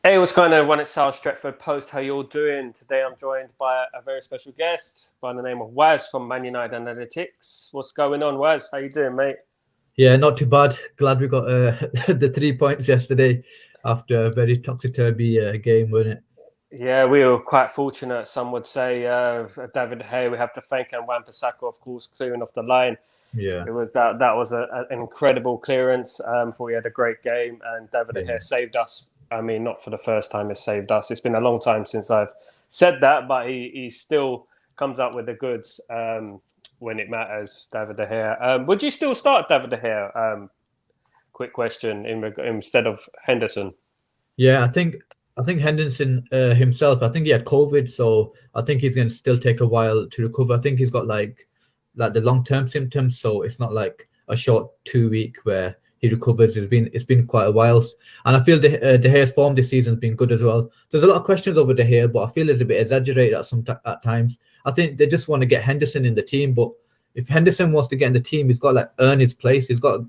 Hey, what's going on? It's Sal Stretford Post. How you all doing? Today I'm joined by a very special guest by the name of Waz from ManUtd Analytics. What's going on, Waz? How you doing, mate? Yeah, not too bad. Glad we got the 3 points yesterday after a very topsy-turvy game, wasn't it? Yeah, we were quite fortunate. Some would say David De Gea. We have to thank and Wan-Bissaka, of course, clearing off the line. Yeah, It was that was an incredible clearance. For we had a great game, and David De yeah, Gea saved us. I mean, not for the first time he saved us. It's been a long time since I've said that, but he still comes up with the goods when it matters. David De Gea. Would you still start David De Gea? Quick question instead of Henderson. yeah. I think Henderson himself. I think he had COVID, so I think he's going to still take a while to recover. I think he's got like the long-term symptoms, so it's not like a short 2 week where he recovers. It's been quite a while, and I feel De Gea's form this season has been good as well. There's a lot of questions over De Gea, but I feel it's a bit exaggerated at times. I think they just want to get Henderson in the team, but if Henderson wants to get in the team, he's got to like earn his place. He's got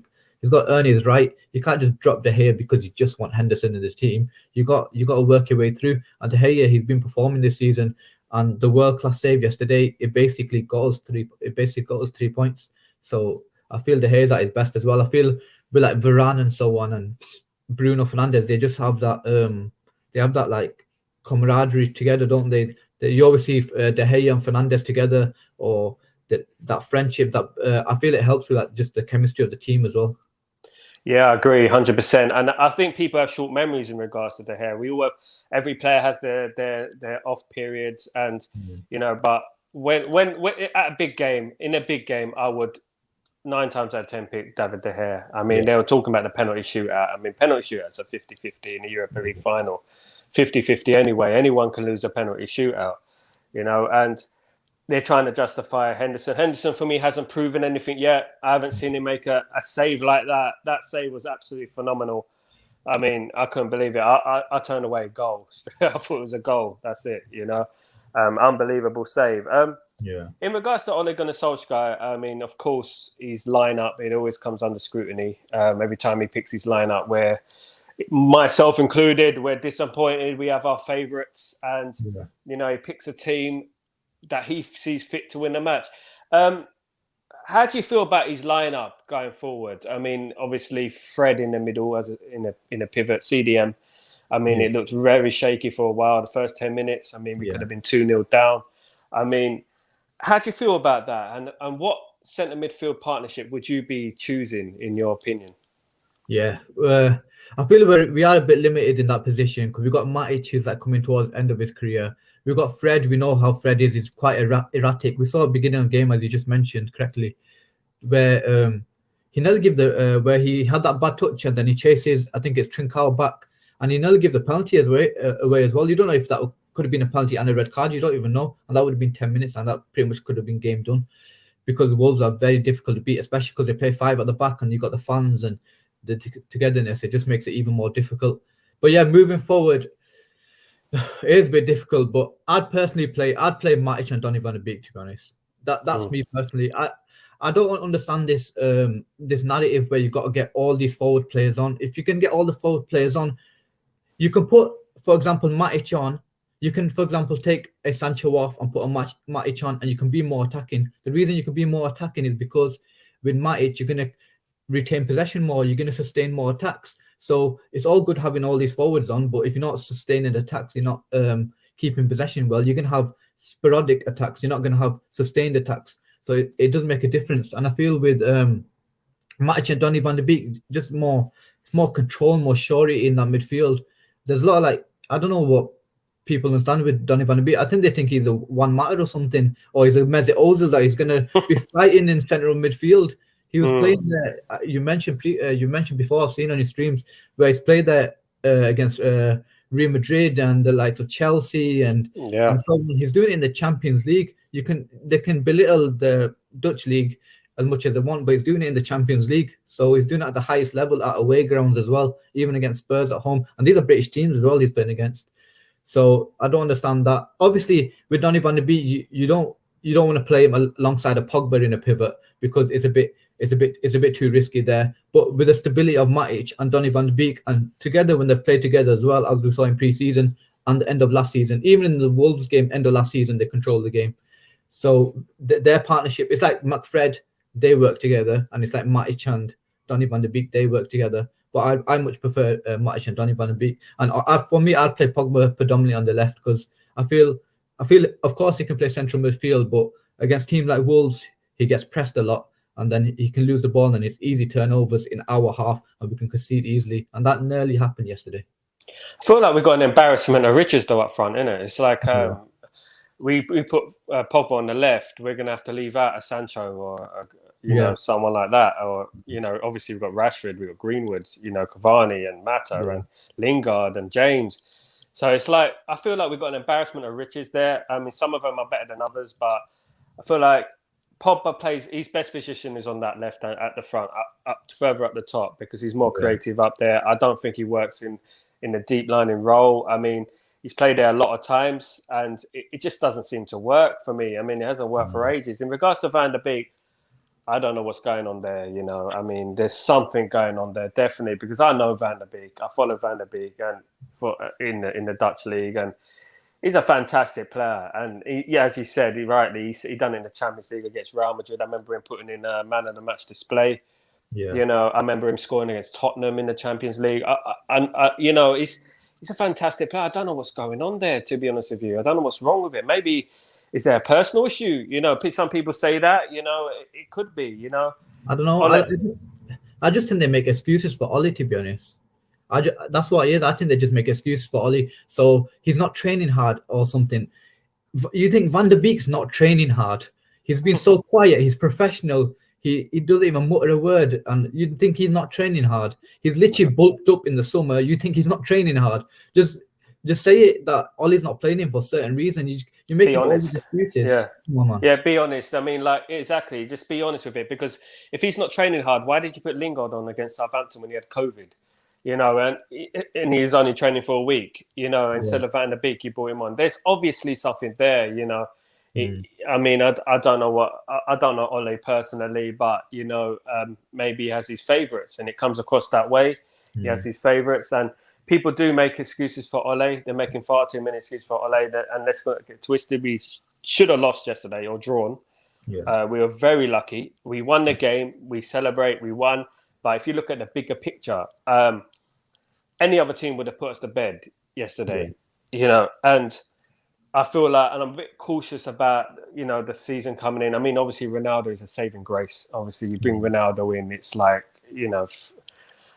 to earn his right. You can't just drop De Gea because you just want Henderson in the team. You got to work your way through. And De Gea, he's been performing this season, and the world class save yesterday, it basically got us 3 points. So I feel De Gea's at his best as well. I feel with like Varane and so on and Bruno Fernandes, they just have that like camaraderie together, don't they? You always see De Gea and Fernandes together, or that friendship that I feel it helps with like just the chemistry of the team as well. Yeah, I agree, 100%. And I think people have short memories in regards to De Gea. We all have, every player has their off periods, and But when at a big game, I would 9 times out of 10 pick David De Gea. I mean, They were talking about the penalty shootout. I mean, penalty shootouts are 50-50 in the Europa League final, 50-50 anyway. Anyone can lose a penalty shootout, and they're trying to justify Henderson. Henderson, for me, hasn't proven anything yet. I haven't seen him make a save like that. That save was absolutely phenomenal. I mean, I couldn't believe it. I turned away a goal. I thought it was a goal. That's it, Unbelievable save. In regards to Ole Gunnar Solskjaer, I mean, of course, his lineup, it always comes under scrutiny. Every time he picks his lineup, where myself included, we're disappointed. We have our favourites, and, he picks a team that he sees fit to win the match. How do you feel about his lineup going forward? I mean, obviously Fred in the middle in a pivot, CDM. I mean, It looked very shaky for a while. The first 10 minutes, I mean, we could have been 2-0 down. I mean, how do you feel about that? And what centre midfield partnership would you be choosing, in your opinion? Yeah, I feel we are a bit limited in that position because we've got Matic who's like coming towards the end of his career. We've got Fred. We know how Fred is. He's quite erratic. We saw at the beginning of the game, as you just mentioned correctly, where he nearly give where he had that bad touch and then he chases, I think it's Trincao back, and he nearly give the penalty away as well. You don't know if that could have been a penalty and a red card. You don't even know, and that would have been 10 minutes, and that pretty much could have been game done, because Wolves are very difficult to beat, especially because they play 5 at the back and you got the fans and the togetherness. It just makes it even more difficult. But yeah, moving forward, it is a bit difficult, but I'd play Matic and Donny van de Beek, to be honest. That's me personally. I don't understand this this narrative where you've got to get all these forward players on. If you can get all the forward players on, you can put, for example, Matic on. You can, for example, take a Sancho off and put a Matic on, and you can be more attacking. The reason you can be more attacking is because with Matic, you're going to retain possession more, you're going to sustain more attacks. So it's all good having all these forwards on, but if you're not sustaining attacks, you're not keeping possession well, you're going to have sporadic attacks, you're not going to have sustained attacks. So it does make a difference. And I feel with Matic and Donny van de Beek, just more control, more surety in that midfield. There's a lot of I don't know what people understand with Donny van de Beek. I think they think he's a one matter or something, or he's a Mesut Ozil that he's going to be fighting in central midfield. He was playing there. You mentioned before, I've seen on your streams where he's played there against Real Madrid and the likes of Chelsea and so on. He's doing it in the Champions League. They can belittle the Dutch league as much as they want, but he's doing it in the Champions League. So he's doing it at the highest level at away grounds as well, even against Spurs at home. And these are British teams as well he's playing against. So I don't understand that. Obviously, with Donny van de Beek, you don't want to play him alongside a Pogba in a pivot, because it's a bit it's a bit too risky there. But with the stability of Matic and Donny van de Beek, and together when they've played together as well, as we saw in pre-season and the end of last season, even in the Wolves game, end of last season, they controlled the game. So their partnership, it's like McFred, they work together, and it's like Matic and Donny van de Beek, they work together. But I much prefer Matic and Donny van de Beek. And for me, I'd play Pogba predominantly on the left, because I feel of course he can play central midfield, but against teams like Wolves, he gets pressed a lot, and then he can lose the ball, and it's easy turnovers in our half, and we can concede easily. And that nearly happened yesterday. I feel like we've got an embarrassment of riches though up front, innit? It's like we put Pogba on the left, we're going to have to leave out a Sancho or you know, someone like that. Or, you know, obviously we've got Rashford, we've got Greenwood, you know, Cavani and Mata and Lingard and James. So it's like, I feel like we've got an embarrassment of riches there. I mean, some of them are better than others, but I feel like Pogba plays, his best position is on that left at the front, up further up the top, because he's more creative up there. I don't think he works in the deep lining role. I mean, he's played there a lot of times, and it just doesn't seem to work for me. I mean, it hasn't worked for ages. In regards to Van der Beek, I don't know what's going on there, you know. I mean, there's something going on there, definitely, because I know Van der Beek. I follow Van der Beek and in the Dutch league, and he's a fantastic player. And as he said, he done it in the Champions League against Real Madrid. I remember him putting in a man of the match display. Yeah. You know, I remember him scoring against Tottenham in the Champions League. You know, he's a fantastic player. I don't know what's going on there, to be honest with you. I don't know what's wrong with it. Maybe is there a personal issue? You know, some people say that. You know, it could be. You know, I don't know. I just think they make excuses for Oli, to be honest. That's what it is. I think they just make excuses for Oli. So he's not training hard or something. You think Van der Beek's not training hard? He's been so quiet. He's professional. He doesn't even mutter a word, and you'd think he's not training hard. He's literally bulked up in the summer. You think he's not training hard? Just say it that Ollie's not playing him for a certain reason. You're making all these excuses. Yeah, be honest. I mean, like, exactly. Just be honest with it, because if he's not training hard, why did you put Lingard on against Southampton when he had COVID? You know, and he was only training for a week. You know, instead of Van der Beek, you brought him on. There's obviously something there. You know. I mean, I don't know I don't know Ole personally, but you know, maybe he has his favourites, and it comes across that way. He has his favourites, and people do make excuses for Ole. They're making far too many excuses for Ole, and let's not get twisted. We should have lost yesterday or drawn. We were very lucky. We won the game. We celebrate. We won. But if you look at the bigger picture, any other team would have put us to bed yesterday. You know, and I feel like, and I'm a bit cautious about, you know, the season coming in. I mean, obviously, Ronaldo is a saving grace. Obviously, you bring Ronaldo in, it's like, you know,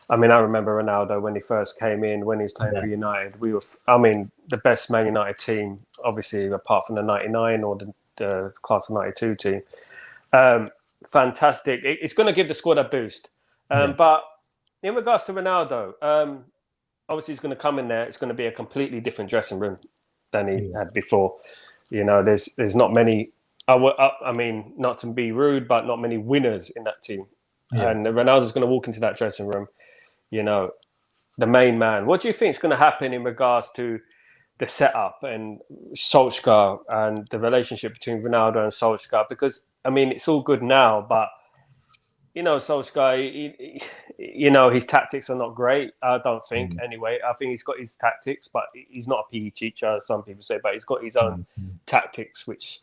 I mean, I remember Ronaldo when he first came in, when he was playing for United. We were, I mean, the best Man United team, obviously, apart from the 99 or the class of 92 team. Fantastic. It's going to give the squad a boost. But in regards to Ronaldo, obviously, he's going to come in there. It's going to be a completely different dressing room than he had before. You know, there's not many, I mean, not to be rude, but not many winners in that team. And Ronaldo's going to walk into that dressing room, you know, the main man. What do you think is going to happen in regards to the setup and Solskjaer and the relationship between Ronaldo and Solskjaer? Because, I mean, it's all good now, but you know, Solskjaer, you know, his tactics are not great. I don't think, anyway. I think he's got his tactics, but he's not a PE teacher, as some people say, but he's got his own tactics, which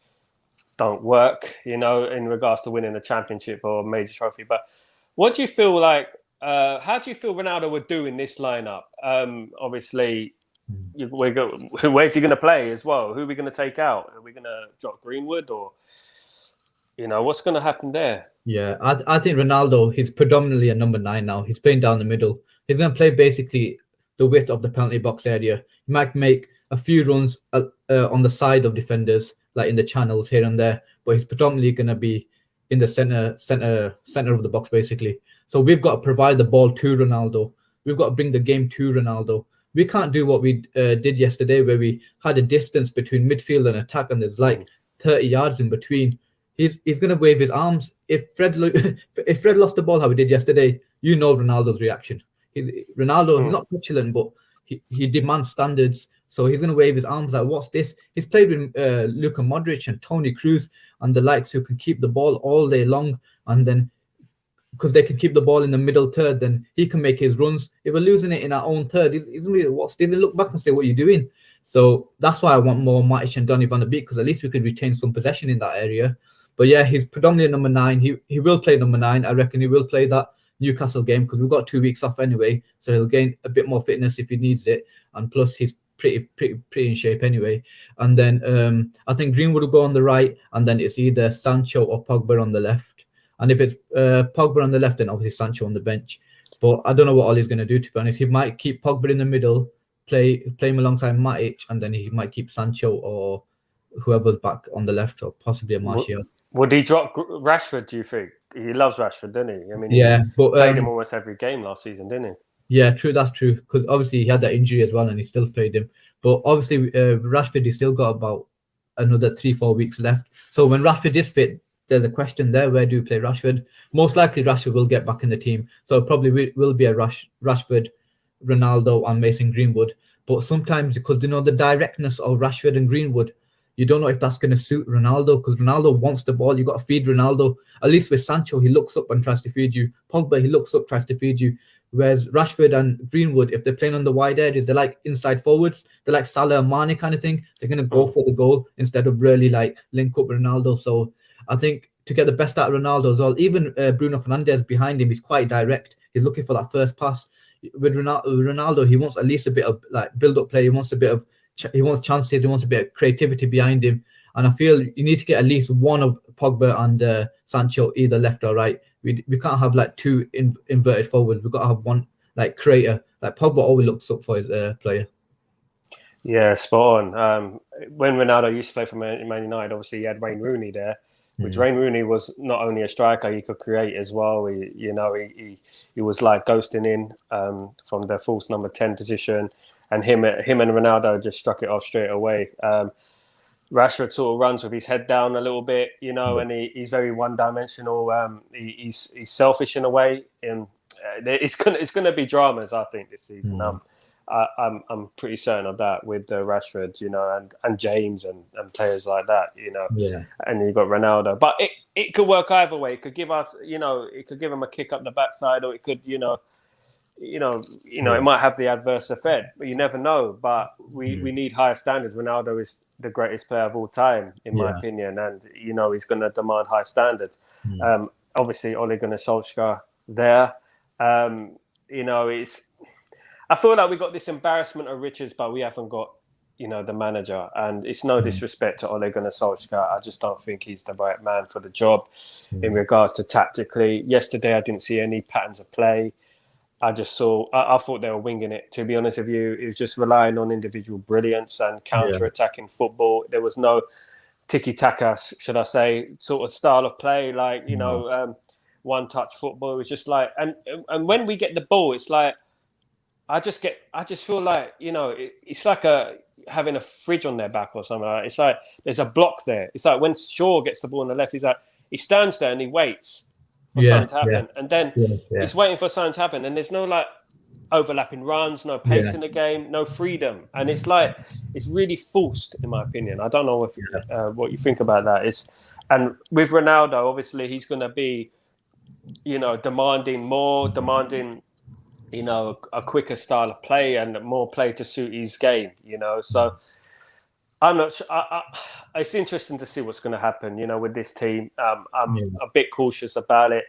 don't work, you know, in regards to winning a championship or a major trophy. But what do you feel like, how do you feel Ronaldo would do in this lineup? Obviously, where's he going to play as well? Who are we going to take out? Are we going to drop Greenwood, or, you know, what's going to happen there? Yeah, I think Ronaldo, he's predominantly a number 9 now. He's playing down the middle. He's going to play basically the width of the penalty box area. He might make a few runs on the side of defenders, like in the channels here and there, but he's predominantly going to be in the center of the box, basically. So we've got to provide the ball to Ronaldo. We've got to bring the game to Ronaldo. We can't do what we did yesterday, where we had a distance between midfield and attack, and there's like 30 yards in between. He's going to wave his arms. If Fred lost the ball how he did yesterday, you know Ronaldo's reaction. Ronaldo, he's not petulant, but he demands standards. So he's going to wave his arms like, what's this? He's played with Luka Modric and Toni Kroos and the likes, who can keep the ball all day long. And then because they can keep the ball in the middle third, then he can make his runs. If we're losing it in our own third, he's really what's they look back and say, what are you doing? So that's why I want more Matic and Donny van de Beek, because at least we could retain some possession in that area. But yeah, he's predominantly number 9. He will play number 9. I reckon he will play that Newcastle game because we've got 2 weeks off anyway, so he'll gain a bit more fitness if he needs it. And plus, he's pretty in shape anyway. And then I think Greenwood will go on the right, and then it's either Sancho or Pogba on the left. And if it's Pogba on the left, then obviously Sancho on the bench. But I don't know what Ollie's going to do, to be honest. He might keep Pogba in the middle, play him alongside Matic, and then he might keep Sancho or whoever's back on the left, or possibly a Martial. Would he drop Rashford, do you think? He loves Rashford, doesn't he? I mean, yeah, but played him almost every game last season, didn't he? Yeah, true. That's true. Because obviously he had that injury as well, and he still played him. But obviously Rashford, he's still got about another 3-4 weeks left. So when Rashford is fit, there's a question there: where do you play Rashford? Most likely Rashford will get back in the team, so it probably will be a Rashford, Ronaldo, and Mason Greenwood. But sometimes, because you know the directness of Rashford and Greenwood, you don't know if that's going to suit Ronaldo, because Ronaldo wants the ball. You got to feed Ronaldo. At least with Sancho, he looks up and tries to feed you. Pogba, he looks up, tries to feed you. Whereas Rashford and Greenwood, if they're playing on the wide areas, they're like inside forwards. They're like Salah and Mane kind of thing. They're going to go for the goal instead of really like link up with Ronaldo. So I think to get the best out of Ronaldo as well, even Bruno Fernandes behind him, he's quite direct. He's looking for that first pass. With Ronaldo, he wants at least a bit of like build-up play. He wants chances. He wants a bit of creativity behind him. And I feel you need to get at least one of Pogba and Sancho either left or right. We can't have like two inverted forwards. We've got to have one like creator. Like Pogba always looks up for his player. Yeah, spot on. When Ronaldo used to play for Man United, obviously he had Wayne Rooney there, which Wayne Rooney was not only a striker, he could create as well. He was like ghosting in from the false number 10 position, and him and Ronaldo just struck it off straight away. Rashford sort of runs with his head down a little bit, and he's very one-dimensional. He's selfish in a way, and it's gonna be dramas, I think, this season. I'm pretty certain of that with Rashford, and James and players like that, Yeah. And you've got Ronaldo, but it could work either way. It could give us, it could give him a kick up the backside, or it could, it might have the adverse effect, but you never know. But we need higher standards. Ronaldo is the greatest player of all time, in my opinion, and he's going to demand high standards. Obviously, Ole Gunnar Solskjaer there. I feel like we got this embarrassment of riches, but we haven't got, the manager. And it's no disrespect to Ole Gunnar Solskjaer. I just don't think he's the right man for the job in regards to tactically. Yesterday, I didn't see any patterns of play. I thought they were winging it, to be honest with you. It was just relying on individual brilliance and counter-attacking football. There was no tiki-taka, should I say, sort of style of play, like, one-touch football. It was just like, and when we get the ball, it's like, I just feel like, it's like having a fridge on their back or something. Like it's like there's a block there. It's like when Shaw gets the ball on the left, he stands there and he waits for something to happen. And then he's waiting for something to happen. And there's no like overlapping runs, no pace in the game, no freedom. And it's like, it's really forced, in my opinion. I don't know if what you think about that. And with Ronaldo, obviously he's going to be, demanding, a quicker style of play and more play to suit his game, So I'm not sure. It's interesting to see what's going to happen, with this team. I'm a bit cautious about it.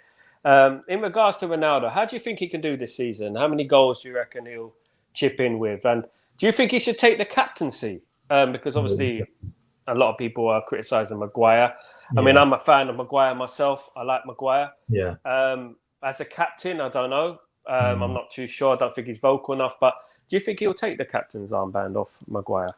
In regards to Ronaldo, how do you think he can do this season? How many goals do you reckon he'll chip in with? And do you think he should take the captaincy? Because obviously a lot of people are criticising Maguire. I mean, I'm a fan of Maguire myself. I like Maguire. Yeah. As a captain, I don't know. I'm not too sure. I don't think he's vocal enough. But do you think he'll take the captain's armband off Maguire?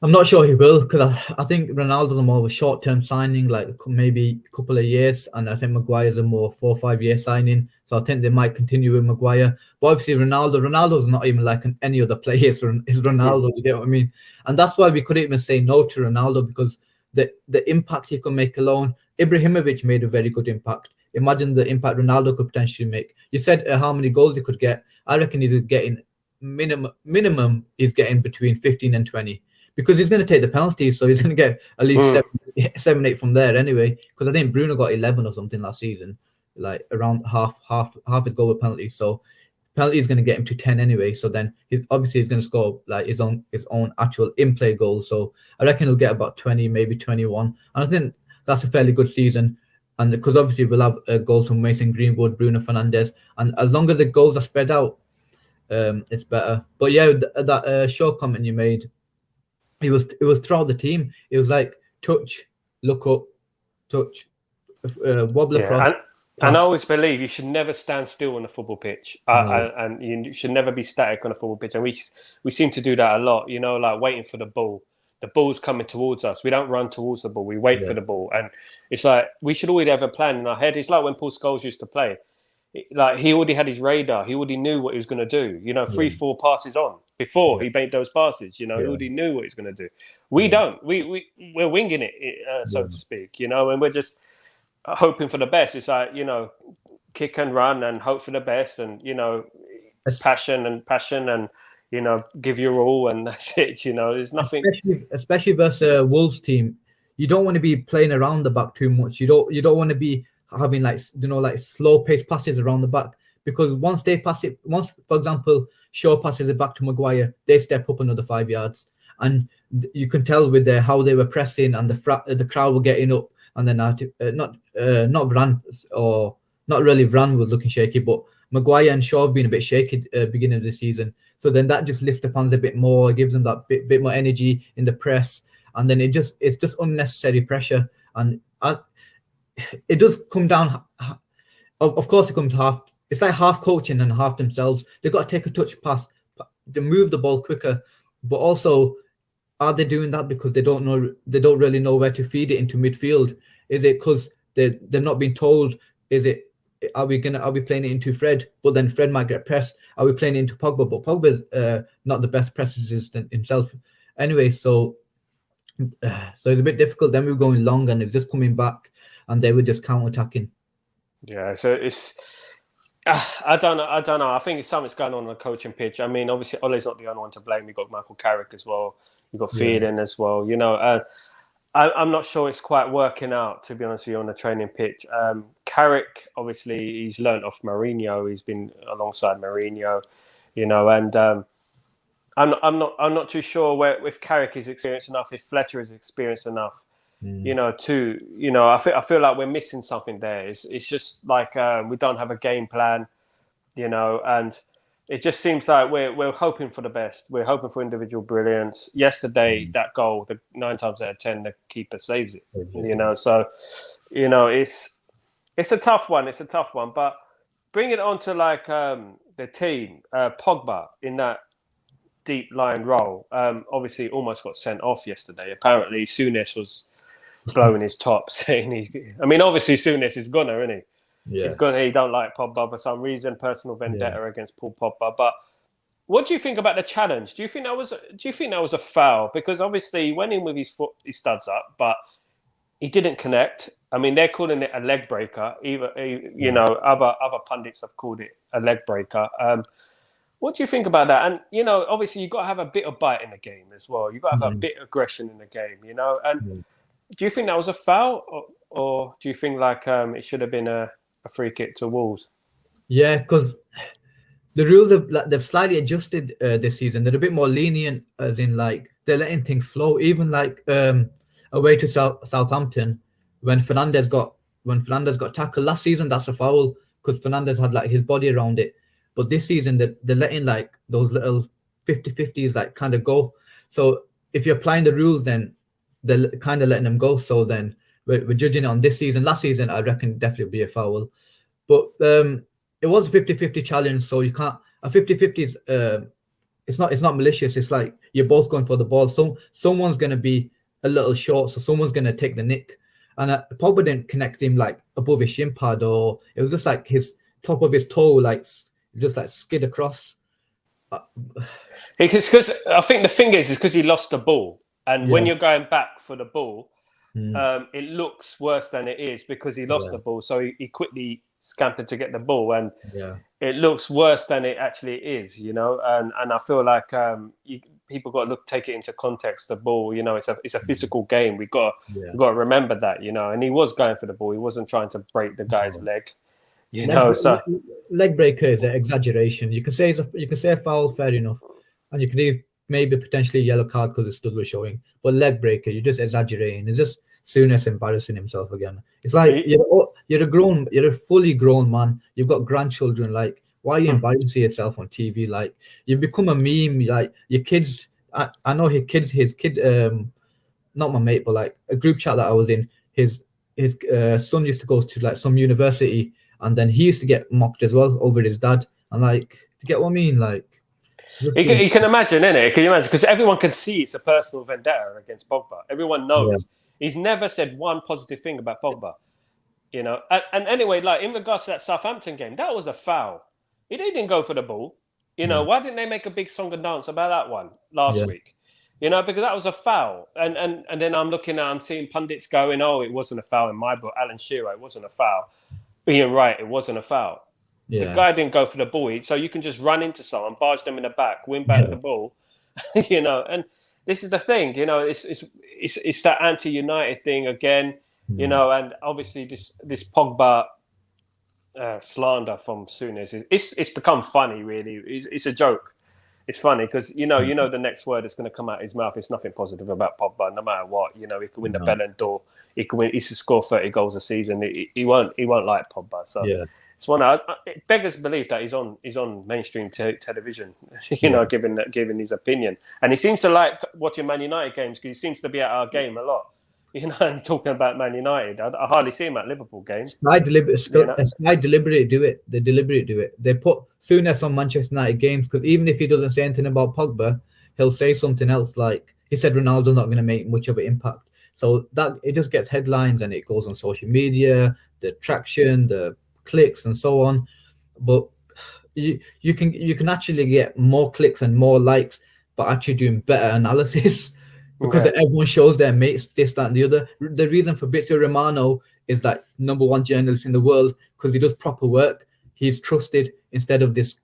I'm not sure he will, because I think Ronaldo's more of a short-term signing, like maybe a couple of years, and I think Maguire's a more 4 or 5 year signing. So I think they might continue with Maguire. But obviously Ronaldo's not even like any other player. It's Ronaldo, you get what I mean? And that's why we couldn't even say no to Ronaldo, because the impact he could make alone. Ibrahimovic made a very good impact. Imagine the impact Ronaldo could potentially make. You said how many goals he could get. I reckon he's getting minimum. He's getting between 15 and 20. because he's going to take the penalties, so he's going to get at least 7-8 from there anyway. Because I think Bruno got 11 or something last season, like around half his goal with penalties. So penalty is going to get him to 10 anyway. So then he's going to score like his own actual in-play goals. So I reckon he'll get about 20, maybe 21, and I think that's a fairly good season. And because obviously we'll have goals from Mason Greenwood, Bruno Fernandes, and as long as the goals are spread out, it's better. But yeah, that short comment you made, it was throughout the team. It was like touch, look up, touch, wobble across. And I always believe you should never stand still on a football pitch, and you should never be static on a football pitch. And we seem to do that a lot, you know, like waiting for the ball. The ball's coming towards us. We don't run towards the ball. We wait for the ball. And it's like we should already have a plan in our head. It's like when Paul Scholes used to play. Like he already had his radar. He already knew what he was going to do. You know, 3-4 passes on before he made those passes. You know, he already knew what he was going to do. We don't. We're winging it, so to speak. You know, and we're just hoping for the best. It's like, you know, kick and run and hope for the best, and you know, passion and you know, give your all, and that's it. You know, there's nothing. Especially versus Wolves team, you don't want to be playing around the back too much. You don't want to be having like, you know, like slow paced passes around the back, because once they pass it, for example Shaw passes it back to Maguire, they step up another 5 yards, and you can tell with how they were pressing, and the crowd were getting up, and then not Varane, or not really Varane was looking shaky, but Maguire and Shaw have been a bit shaky beginning of the season. So then that just lifts the fans a bit more, gives them that bit more energy in the press, and then it's just unnecessary pressure. And it does come down. Of course, it comes half. It's like half coaching and half themselves. They've got to take a touch pass, to move the ball quicker. But also, are they doing that because they don't know? They don't really know where to feed it into midfield. Is it because they've not been told? Is it? Are we playing it into Fred? But then Fred might get pressed. Are we playing it into Pogba? But Pogba's not the best pressers himself, anyway. So it's a bit difficult. Then we were going long, and it's just coming back, and they were just counter-attacking. Yeah, so it's I don't know. I think it's something's going on the coaching pitch. I mean, obviously Ole's not the only one to blame. You've got Michael Carrick as well. You've got Feeding as well. You know, I'm not sure it's quite working out, to be honest with you, on the training pitch. Carrick, obviously, he's learnt off Mourinho. He's been alongside Mourinho, you know, and I'm not too sure if Carrick is experienced enough, if Fletcher is experienced enough, you know, I feel like we're missing something there. It's just like we don't have a game plan, you know, and it just seems like we're hoping for the best. We're hoping for individual brilliance. Yesterday, that goal, 9 times out of 10, the keeper saves it. You know, so you know it's a tough one. It's a tough one. But bring it on to like the team, Pogba in that deep line role. Obviously, almost got sent off yesterday. Apparently, Souness was blowing his top, saying obviously Souness is gonna, isn't he? Yeah. He's gonna. He don't like Pogba for some reason, personal vendetta against Paul Pogba. But what do you think about the challenge? Do you think that was a foul? Because obviously he went in with his studs up, but he didn't connect. I mean, they're calling it a leg breaker. You know, other pundits have called it a leg breaker. What do you think about that? And you know, obviously you've got to have a bit of bite in the game as well. You've got to have a bit of aggression in the game. You know, and do you think that was a foul, or do you think like it should have been a free kick to Wolves? Yeah, because the rules they've slightly adjusted this season. They're a bit more lenient, as in like they're letting things flow. Even like away to Southampton, when Fernandes got tackled last season, that's a foul because Fernandes had like his body around it. But this season they're letting like those little 50-50s like kind of go. So if you're applying the rules, then they're kind of letting them go. So then we're judging it on this season. Last season, I reckon definitely be a foul. But it was a 50-50 challenge, so you can't. A 50-50 is it's not malicious. It's like you're both going for the ball. So someone's going to be a little short, so someone's going to take the nick. And Pogba didn't connect him like above his shin pad, or it was just like his top of his toe, like just like skid across. Because I think the thing is because he lost the ball. And when you're going back for the ball, it looks worse than it is because he lost the ball. So he quickly scampered to get the ball, and it looks worse than it actually is, you know. And I feel like people got to take it into context. The ball, you know, it's a physical game. We got to remember that, you know. And he was going for the ball. He wasn't trying to break the guy's leg, you know. So leg breaker is an exaggeration. You can say a foul, fair enough, and you can leave maybe potentially a yellow card because the studs were showing. But leg breaker, you're just exaggerating. It's just Souness embarrassing himself again. It's like you're a fully grown man. You've got grandchildren. Like, why are you embarrassing yourself on TV? Like, you've become a meme. Like, your kids. I know his kid. Not my mate, but like a group chat that I was in. His son used to go to like some university, and then he used to get mocked as well over his dad. And like, to get what I mean, like. You can imagine, innit? Can you imagine? Because everyone can see it's a personal vendetta against Pogba. Everyone knows. Yeah. He's never said one positive thing about Pogba. You know? And anyway, like, in regards to that Southampton game, that was a foul. He didn't go for the ball. You know, why didn't they make a big song and dance about that one last week? You know, because that was a foul. And then I'm seeing pundits going, oh, it wasn't a foul in my book. Alan Shearer, it wasn't a foul. Ian Wright, it wasn't a foul. Yeah. The guy didn't go for the ball, so you can just run into someone, barge them in the back, win back the ball, you know. And this is the thing, you know, it's that anti-United thing again, you know. And obviously this Pogba slander from Souness it's become funny, really. It's a joke. It's funny because you know the next word that's going to come out of his mouth is nothing positive about Pogba, no matter what. You know, he could win the Ballon d'Or, he could score 30 goals a season. He won't like Pogba, so. Yeah. It's one. It beggars belief that he's on mainstream television, you know, giving his opinion, and he seems to like watching Man United games because he seems to be at our game a lot, you know, and talking about Man United. I hardly see him at Liverpool games. Sky deliberately do it. They deliberately do it. They put Souness on Manchester United games because even if he doesn't say anything about Pogba, he'll say something else like he said Ronaldo's not going to make much of an impact. So that it just gets headlines and it goes on social media, the traction, the clicks and so on, but you can actually get more clicks and more likes but actually doing better analysis because everyone shows their mates this, that and the other. The reason for Fabrizio Romano is that #1 journalist in the world because he does proper work. He's trusted instead of this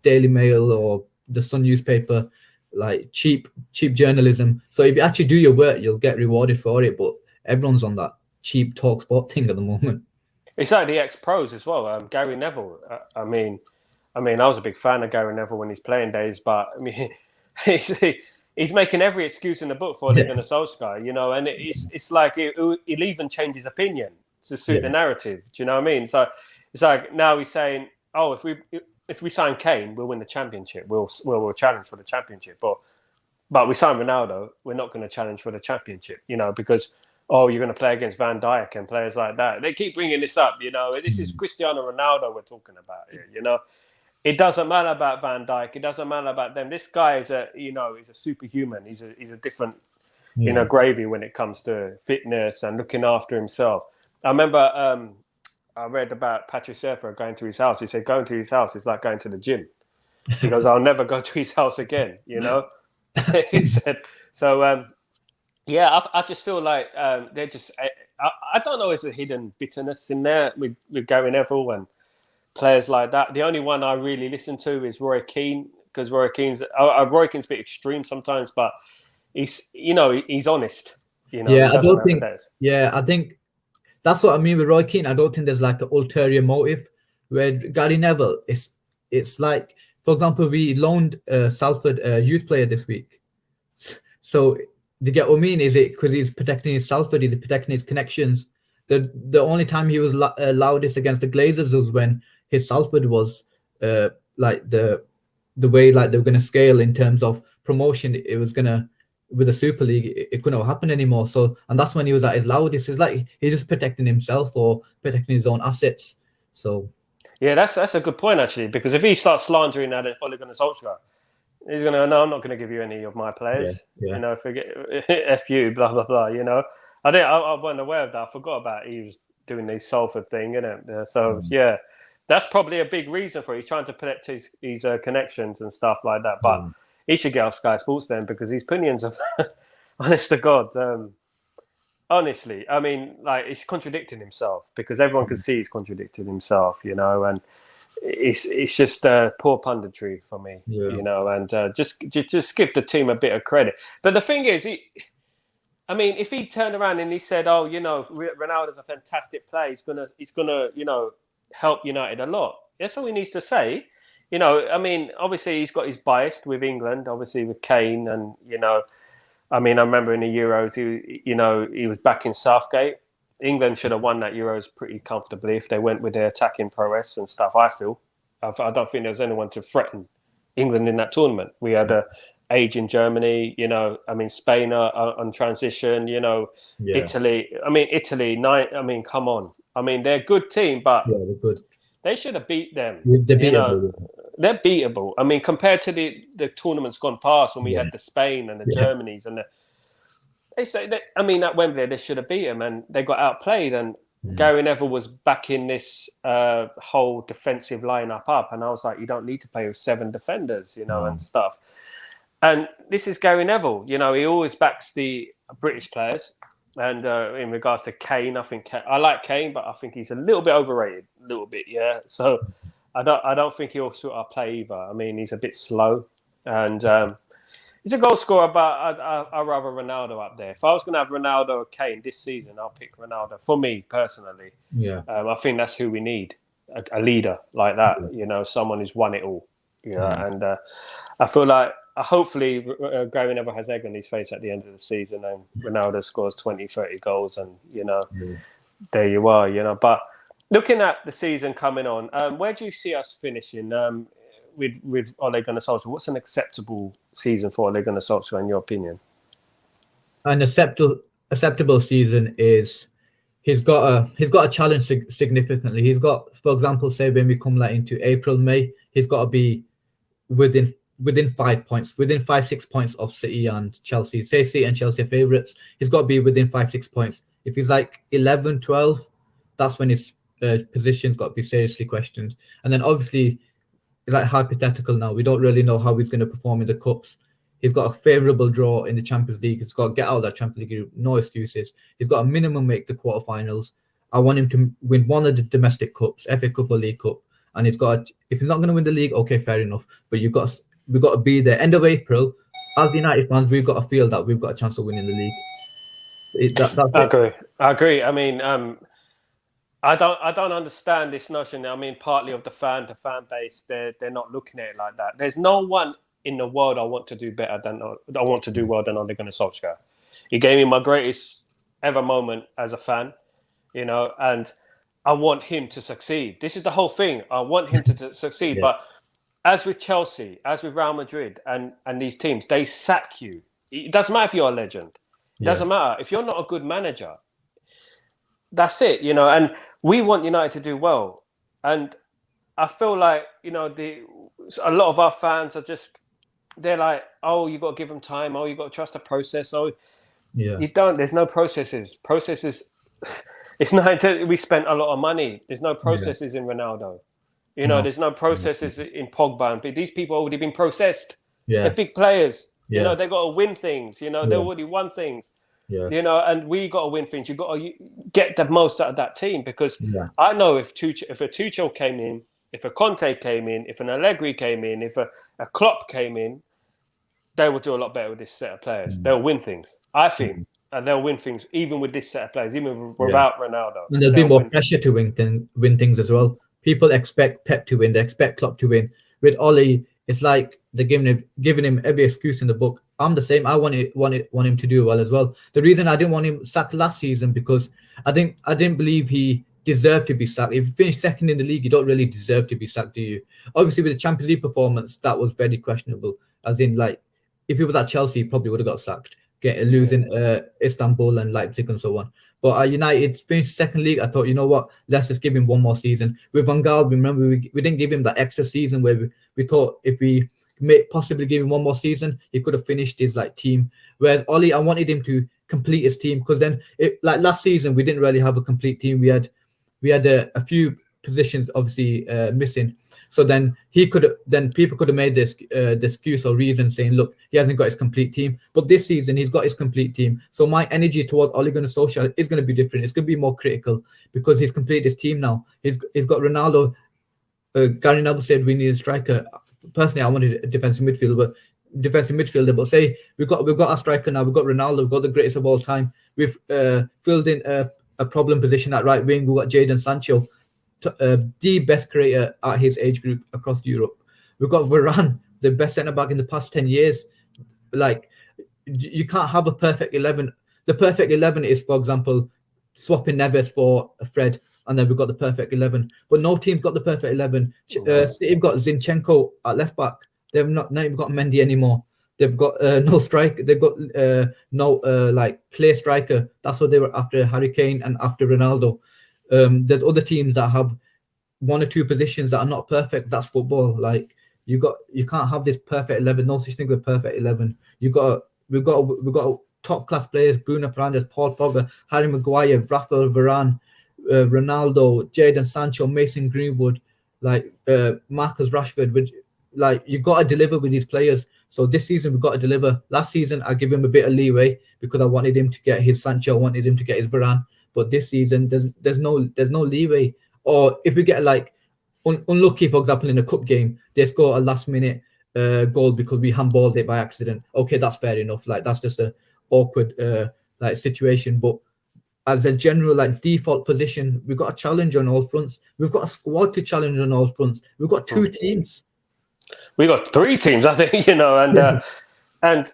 Daily Mail or the Sun newspaper, like cheap journalism. So if you actually do your work, you'll get rewarded for it, but everyone's on that cheap talk sport thing at the moment. It's like the ex-pros as well. Gary Neville. I mean, I was a big fan of Gary Neville when he's playing days, but I mean, he's making every excuse in the book for leaving a Solskjaer, you know. And it's like he'll even change his opinion to suit the narrative. Do you know what I mean? So it's like now he's saying, "Oh, if we sign Kane, we'll win the championship. We'll challenge for the championship. But we sign Ronaldo, we're not going to challenge for the championship, you know, because." Oh, you're going to play against Van Dijk and players like that. They keep bringing this up, you know. This is Cristiano Ronaldo we're talking about here, you know. It doesn't matter about Van Dijk. It doesn't matter about them. This guy is a superhuman. He's a different, you know, gravy when it comes to fitness and looking after himself. I remember I read about Patrick Surfer going to his house. He said going to his house is like going to the gym. He goes, I'll never go to his house again, you know. He said so. Yeah, I just feel like they're just. I don't know. Is a hidden bitterness in there with Gary Neville and players like that? The only one I really listen to is Roy Keane because Roy Keane's a bit extreme sometimes, but he's honest. You know, I think that's what I mean with Roy Keane. I don't think there's like an ulterior motive. Where Gary Neville, it's like, for example, we loaned Salford a youth player this week, so. You get what I mean? Is it because he's protecting his Salford? He's protecting his connections. The only time he was loudest against the Glazers was when his Salford was like the way like they were going to scale in terms of promotion. It was gonna with the Super League. It couldn't happen anymore. So and that's when he was at his loudest. It's like he's just protecting himself or protecting his own assets. So yeah, that's a good point actually, because if he starts slandering at Ole Gunnar Solskjaer, he's going to, no, I'm not going to give you any of my players. You know, forget, F you, blah, blah, blah, you know. I wasn't aware of that. I forgot about he was doing the Salford thing, innit? So, yeah, that's probably a big reason for it. He's trying to protect his connections and stuff like that. But he should get off Sky Sports then, because his opinions are, honest to God, honestly, I mean, like, he's contradicting himself because everyone can see he's contradicting himself, you know, and it's just poor punditry for me, you know, and just give the team a bit of credit. But the thing is, I mean, if he turned around and he said, "Oh, you know, Ronaldo's a fantastic player. He's gonna, you know, help United a lot." That's all he needs to say. You know, I mean, obviously he's got his bias with England, obviously with Kane, and you know, I mean, I remember in the Euros, he was back in Southgate. England should have won that Euros pretty comfortably if they went with their attacking prowess and stuff. I don't think there was anyone to threaten England in that tournament. We had a age in Germany, you know. I mean, Spain on transition, you know. Italy. I mean, come on. I mean, they're a good team, but they're good. They should have beat them. They're beatable. You know, they're beatable. I mean, compared to the tournaments gone past when we had the Spain and the Germanys and they say that, I mean, at Wembley they should have beat them and they got outplayed. And Gary Neville was back in this whole defensive lineup up, and I was like, you don't need to play with 7 defenders, you know, and stuff. And this is Gary Neville. You know, he always backs the British players. And in regards to Kane, I think I like Kane, but I think he's a little bit overrated, a little bit, yeah. So I don't think he'll sort of play either. I mean, he's a bit slow, and he's a goal scorer, but I'd rather Ronaldo up there. If I was going to have Ronaldo or Kane this season, I'll pick Ronaldo. For me personally, I think that's who we need, a leader like that. You know, someone who's won it all. Yeah, and I feel like. Hopefully, Gary Neville has egg on his face at the end of the season and Ronaldo scores 20, 30 goals and, you know, there you are, you know. But looking at the season coming on, where do you see us finishing with Ole Gunnar Solskjaer? What's an acceptable season for Ole Gunnar Solskjaer in your opinion? An acceptable season is he's got a challenge significantly. He's got, for example, say when we come like into April, May, he's got to be within 5 points, within 5-6 points of City and Chelsea. Say City and Chelsea are favourites, he's got to be within 5-6 points. If he's like 11, 12, that's when his position's got to be seriously questioned. And then obviously, it's like hypothetical now. We don't really know how he's going to perform in the cups. He's got a favourable draw in the Champions League. He's got to get out of that Champions League group, no excuses. He's got a minimum make the quarterfinals. I want him to win one of the domestic cups, FA Cup or League Cup. And he's got, if he's not going to win the league, okay, fair enough. But we've got to be there. End of April, as United fans, we've got to feel that we've got a chance of winning the league. I agree. I mean, I don't understand this notion. I mean, partly of the fan base, they're not looking at it like that. There's no one in the world I want to do well than Ole Gunnar Solskjaer. He gave me my greatest ever moment as a fan, you know, and I want him to succeed. This is the whole thing. I want him to succeed, but as with Chelsea, as with Real Madrid and these teams, they sack you. It doesn't matter if you're a legend. It doesn't matter. If you're not a good manager, that's it, you know. And we want United to do well. And I feel like, you know, a lot of our fans are just, they're like, oh, you got to give them time. Oh, you got to trust the process. Oh, you don't. There's no processes. Processes, it's not, we spent a lot of money. There's no processes in Ronaldo. You know, there's no processes in Pogba. And these people have already been processed. They're big players. You know, they got to win things. You know, they already won things. You know, and we got to win things. You got to get the most out of that team because I know if a Tuchel came in, if a Conte came in, if an Allegri came in, if a Klopp came in, they will do a lot better with this set of players. They'll win things, I think. And they'll win things even with this set of players, even without Ronaldo. And there'll be more pressure to win things as well. People expect Pep to win. They expect Klopp to win. With Ole, it's like they're giving him every excuse in the book. I'm the same. I want him to do well as well. The reason I didn't want him sacked last season because I didn't believe he deserved to be sacked. If you finish second in the league, you don't really deserve to be sacked, do you? Obviously, with the Champions League performance, that was very questionable. As in, like, if he was at Chelsea, he probably would have got sacked, losing Istanbul and Leipzig and so on. But United finished second league. I thought, you know what? Let's just give him one more season. With Van Gaal, remember, we didn't give him that extra season where we thought if we may possibly give him one more season, he could have finished his team. Whereas Ole, I wanted him to complete his team because then, last season, we didn't really have a complete team. We had a few positions obviously missing. So then people could have made this the excuse or reason saying, look, he hasn't got his complete team. But this season he's got his complete team. So my energy towards Ole Gunnar Solskjaer is going to be different. It's going to be more critical because he's completed his team now. He's got Ronaldo Gary Neville said we need a striker. Personally, I wanted a defensive midfielder. But say we've got our striker now. We've got Ronaldo. We've got the greatest of all time. We've filled in a problem position at right wing. We've got Jadon Sancho, the best creator at his age group across Europe. We've got Varane, the best centre back in the past 10 years. Like, you can't have a perfect 11. The perfect 11 is, for example, swapping Neves for Fred, and then we've got the perfect 11. But no team's got the perfect 11. City've got Zinchenko at left back. They've not even got Mendy anymore. They've got no striker. They've got no like clear striker. That's what they were after Harry Kane and after Ronaldo. There's other teams that have one or two positions that are not perfect. That's football. Like, you can't have this perfect 11. No such thing as a perfect 11. We've got top class players: Bruno Fernandes, Paul Pogba, Harry Maguire, Rafael Varane, Ronaldo, Jadon Sancho, Mason Greenwood, like Marcus Rashford. Like, you got to deliver with these players. So this season we've got to deliver. Last season I give him a bit of leeway because I wanted him to get his Sancho, I wanted him to get his Varane. But this season there's no leeway. Or if we get like unlucky, for example, in a cup game, they score a last minute goal because we handballed it by accident. Okay, that's fair enough. Like, that's just a awkward like situation. But as a general like default position, we've got a challenge on all fronts. We've got a squad to challenge on all fronts. We've got two teams. We got three teams, I think, and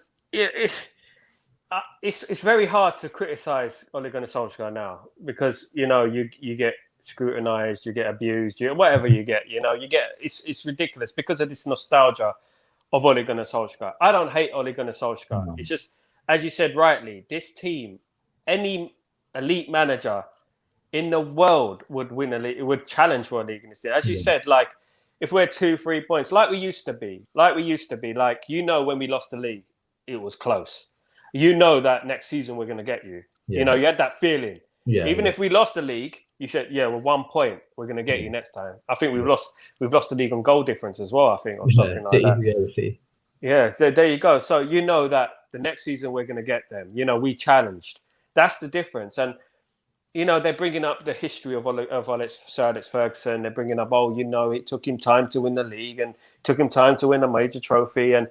it's very hard to criticize Ole Gunnar Solskjaer now because you get scrutinized, you get abused, whatever you get, it's ridiculous because of this nostalgia of Ole Gunnar Solskjaer. I don't hate Ole Gunnar Solskjaer. It's just, as you said rightly, this team, any elite manager in the world would win a league, would challenge for a league in this year. As you said, like, if we're 2-3 points, like we used to be, when we lost the league, it was close. That next season we're going to get you. You had that feeling. Even if we lost the league, you said, we're 1 point, we're going to get you next time. I think we've lost the league on goal difference as well, I think, or something like that. Yeah, so there you go. So that the next season we're going to get them. We challenged. That's the difference. And they're bringing up the history of Sir Alex Ferguson. They're bringing up, it took him time to win the league and took him time to win a major trophy. And,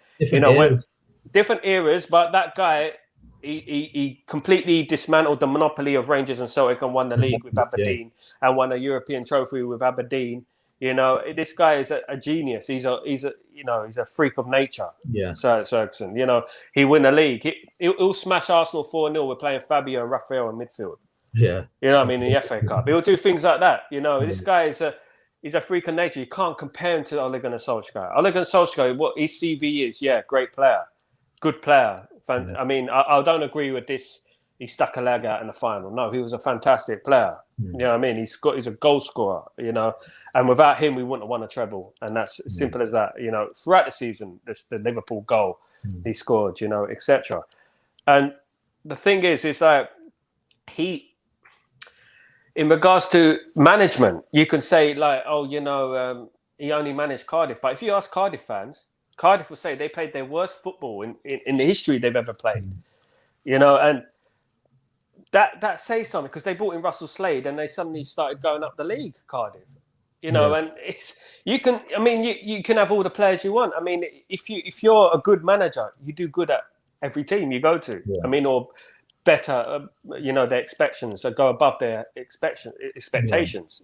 different eras. But that guy, he completely dismantled the monopoly of Rangers and Celtic and won the league with Aberdeen and won a European trophy with Aberdeen. This guy is a genius. He's a freak of nature. Sir Alex Ferguson. He win a league. He'll smash Arsenal 4-0. We're playing Fabio and Raphael in midfield. In the FA Cup. He'll do things like that. This guy he's a freak of nature. You can't compare him to Ole Gunnar Solskjaer. Ole Gunnar Solskjaer, what his CV is, great player, good player. I mean, I don't agree with this. He stuck a leg out in the final. No, he was a fantastic player. He's a goal scorer, and without him, we wouldn't have won a treble. And that's as simple as that. Throughout the season, the Liverpool goal he scored, etc. And the thing is like in regards to management, you can say like, he only managed Cardiff. But if you ask Cardiff fans, Cardiff will say they played their worst football in the history they've ever played. And that says something because they brought in Russell Slade and they suddenly started going up the league, Cardiff. And you can have all the players you want. I mean, if you're a good manager, you do good at every team you go to. Or better, their expectations go above their expectations.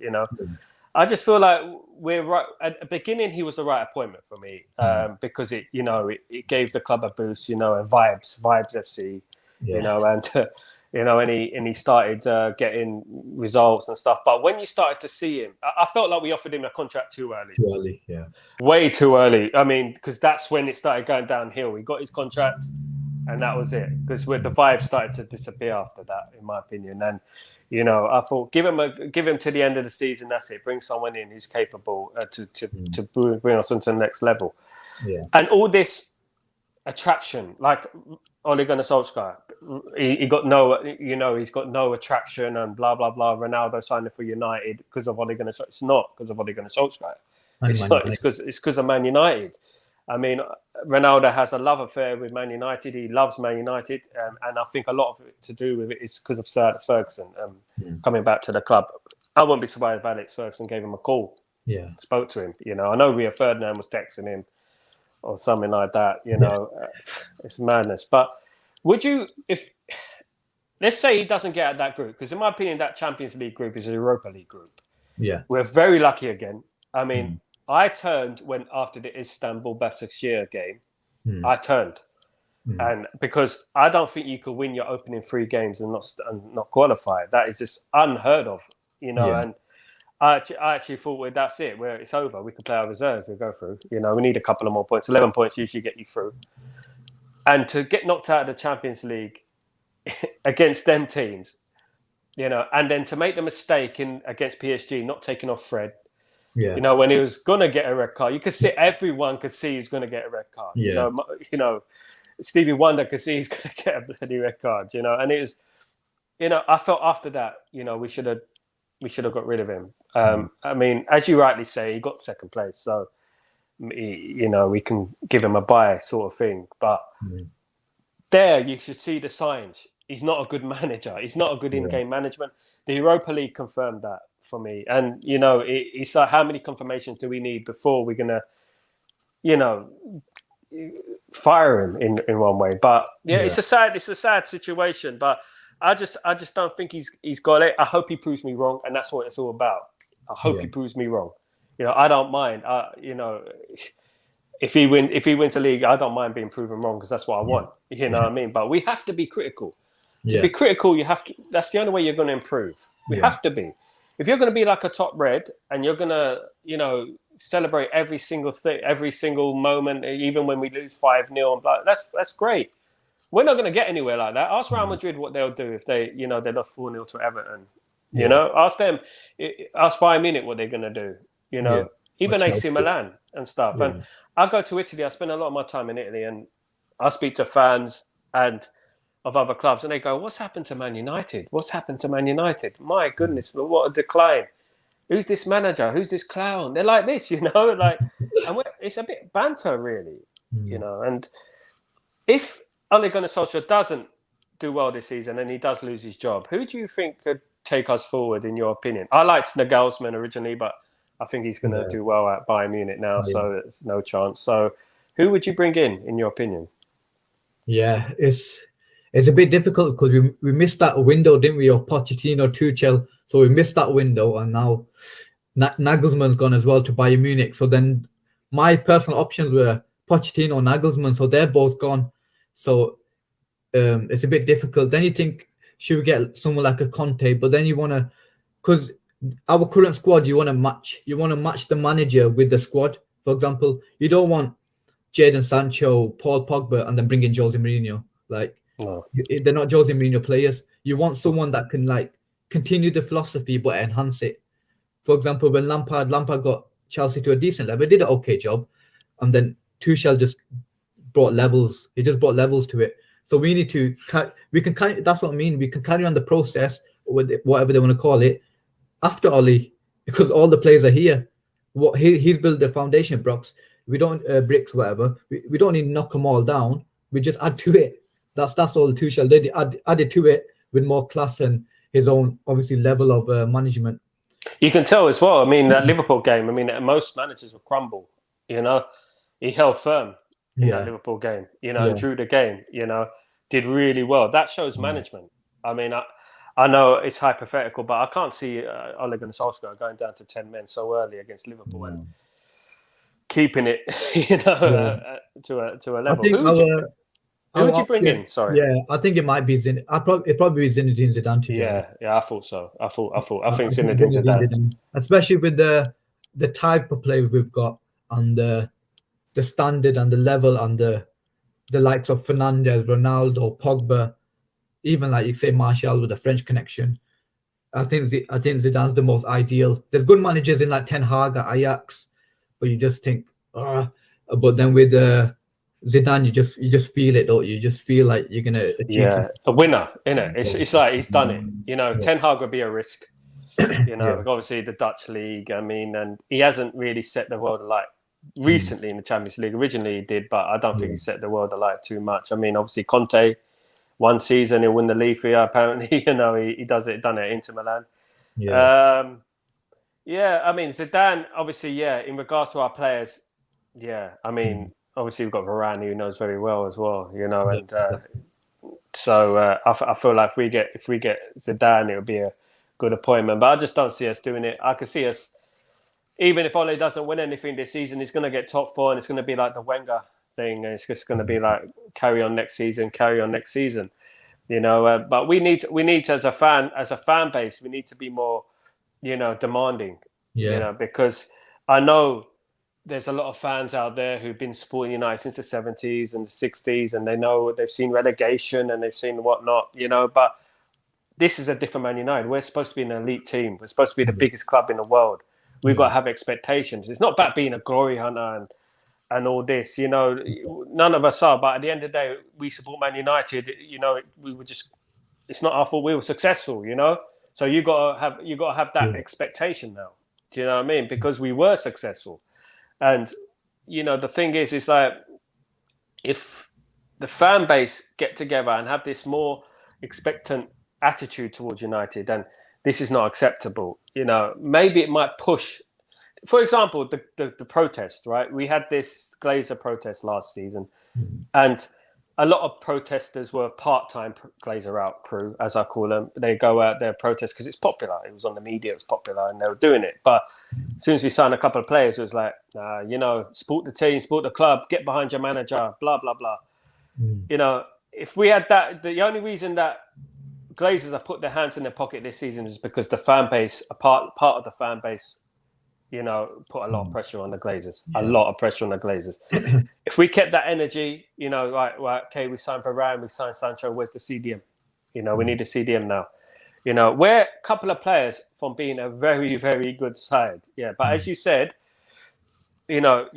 I just feel like we're right at the beginning. He was the right appointment for me because it gave the club a boost, and vibes FC, and he started getting results and stuff. But when you started to see him, I felt like we offered him a contract too early. Way too early. I mean, because that's when it started going downhill. He got his contract. And that was it, because the vibes started to disappear after that, in my opinion. And I thought, give him to the end of the season. That's it. Bring someone in who's capable to bring us onto the next level. And all this attraction, like Ole Gunnar Solskjaer, he got no, he's got no attraction and blah blah blah. Ronaldo signed for United because of Ole Gunnar Solskjaer. It's not because of Ole Gunnar Solskjaer. It's because of Man United. I mean, Ronaldo has a love affair with Man United. He loves Man United. And I think a lot of it to do with it is because of Sir Alex Ferguson coming back to the club. I wouldn't be surprised if Alex Ferguson gave him a call spoke to him. You know, I know Rio Ferdinand was texting him or something like that. You know, it's madness. But would you, if let's say he doesn't get out of that group, because in my opinion, that Champions League group is a Europa League group. Yeah, we're very lucky again. I mean, I turned after the Istanbul Başakşehir game, I turned. And because I don't think you could win your opening 3 games and not qualify. That is just unheard of, you know. And I actually thought, well, that's it. Where it's over. We can play our reserves. We'll go through. You know, we need a couple of more points. 11 points usually get you through. And to get knocked out of the Champions League against them teams, you know, and then to make the mistake against PSG, not taking off Fred. You know, when he was gonna get a red card, you could see everyone could see he's gonna get a red card. You know. Stevie Wonder could see he's going to get a bloody red card, you know. And it was, you know, I felt after that, you know, we should have got rid of him. I mean, as you rightly say, he got second place, so you know, we can give him a bye sort of thing. But there, you should see the signs. He's not a good manager. He's not a good in-game management. The Europa League confirmed that for me. And you know, it's like, how many confirmations do we need before we're gonna, you know, fire him in one way? But it's a sad situation. But I just don't think he's got it. I hope he proves me wrong, and that's what it's all about. I hope he proves me wrong. You know, I don't mind. You know, if he wins a league, I don't mind being proven wrong, because that's what I want. You know what I mean? But we have to be critical. To be critical, you have to. That's the only way you're going to improve. We have to be. If you're going to be like a top red and you're going to, you know, celebrate every single thing, every single moment, even when we lose 5-0, and blah, that's great. We're not going to get anywhere like that. Ask Real Madrid what they'll do if they lost 4-0 to Everton. You know, ask Bayern Munich what they're going to do. You know, even AC Milan and stuff. And I go to Italy. I spend a lot of my time in Italy, and I speak to fans and of other clubs, and they go, "What's happened to Man United? What's happened to Man United? My goodness, what a decline! Who's this manager? Who's this clown?" They're like this, you know, like, and it's a bit banter, really, you know. And if Ole Gunnar Solskjaer doesn't do well this season and he does lose his job, who do you think could take us forward, in your opinion? I liked Nagelsmann originally, but I think he's going to do well at Bayern Munich now, so there's no chance. So, who would you bring in your opinion? Yeah, it's a bit difficult because we missed that window, didn't we, of Pochettino, Tuchel. So we missed that window, and now Nagelsmann's gone as well to Bayern Munich. So then my personal options were Pochettino, Nagelsmann. So they're both gone. So it's a bit difficult. Then you think, should we get someone like a Conte? But then you want to, because our current squad, you want to match the manager with the squad. For example, you don't want Jadon Sancho, Paul Pogba, and then bring in Jose Mourinho. Like, they're not Jose Mourinho players. You want someone that can like continue the philosophy but enhance it. For example, when Lampard got Chelsea to a decent level, did an okay job, and then Tuchel just brought levels. He just brought levels to it. So we need to that's what I mean. We can carry on the process with whatever they want to call it after Oli, because all the players are here. He's built the foundation blocks. We don't bricks, whatever. We don't need to knock them all down. We just add to it. That's all Tuchel did. Added to it with more class and his own, obviously, level of management. You can tell as well. I mean, that Liverpool game, I mean, most managers would crumble, you know. He held firm in that Liverpool game, you know, drew the game, you know, did really well. That shows management. I mean, I know it's hypothetical, but I can't see Ole Gunnar Solskjaer going down to 10 men so early against Liverpool and keeping it, you know, to a level. Who would you bring in? Sorry. Yeah, I think it might be It probably be Zinedine Zidane. Yeah, I thought so. I think Zinedine Zidane. Especially with the type of players we've got, and the standard and the level, and the likes of Fernandes, Ronaldo, Pogba, even like you say Martial with the French connection. I think Zidane's the most ideal. There's good managers in like Ten Hag at Ajax, but you just think, but then with Zidane, you just feel it, don't you? You just feel like you're gonna achieve something. A winner, innit? It's like he's done it. You know, Ten Hag would be a risk. You know, obviously the Dutch league. I mean, and he hasn't really set the world alight recently in the Champions League. Originally he did, but I don't think he set the world alight too much. I mean, obviously Conte, one season he'll win the league for you. Apparently, you know, he done it at Inter Milan. Yeah, I mean, Zidane, obviously, yeah, in regards to our players, yeah, I mean, obviously we've got Varane who knows very well as well, you know, and so I feel like if we get Zidane, it would be a good appointment. But I just don't see us doing it. I can see us, even if Ole doesn't win anything this season, he's going to get top four, and it's going to be like the Wenger thing, and it's just going to be like carry on next season, you know. But we need to, as a fan base, we need to be more, you know, demanding, you know, because I know there's a lot of fans out there who've been supporting United since the 70s and the 60s, and they know they've seen relegation and they've seen whatnot, you know, but this is a different Man United. We're supposed to be an elite team. We're supposed to be the biggest club in the world. We've got to have expectations. It's not about being a glory hunter and all this, you know, none of us are, but at the end of the day, we support Man United, you know, it's not our fault we were successful, you know, so you got to have that expectation now. Do you know what I mean? Because we were successful. And, you know, the thing is like, if the fan base get together and have this more expectant attitude towards United, then this is not acceptable. You know, maybe it might push, for example, the protest, right? We had this Glazer protest last season, and a lot of protesters were part-time Glazer out crew, as I call them. They go out there protest because it's popular. It was on the media, it was popular, and they were doing it. But as soon as we signed a couple of players, it was like, you know, support the team, support the club, get behind your manager, blah, blah, blah. You know, if we had that, the only reason that Glazers have put their hands in their pocket this season is because the fan base, a part of the fan base, you know, put a lot of pressure on the Glazers. A lot of pressure on the Glazers. If we kept that energy, you know, right, okay, we signed Varane, we signed Sancho, where's the CDM? You know, we need a CDM now. You know, we're a couple of players from being a very, very good side. Yeah, but as you said, you know,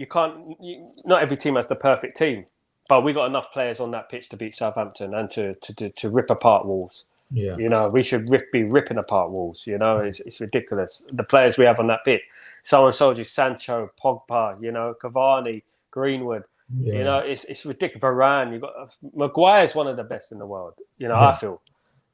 not every team has the perfect team, but we got enough players on that pitch to beat Southampton and to rip apart Wolves. Yeah. You know, we should be ripping apart Wolves. You know, it's ridiculous. The players we have on that pitch. Someone told you Sancho, Pogba, you know, Cavani, Greenwood. You know, it's ridiculous. Varane, you got Maguire's one of the best in the world. You know, I feel,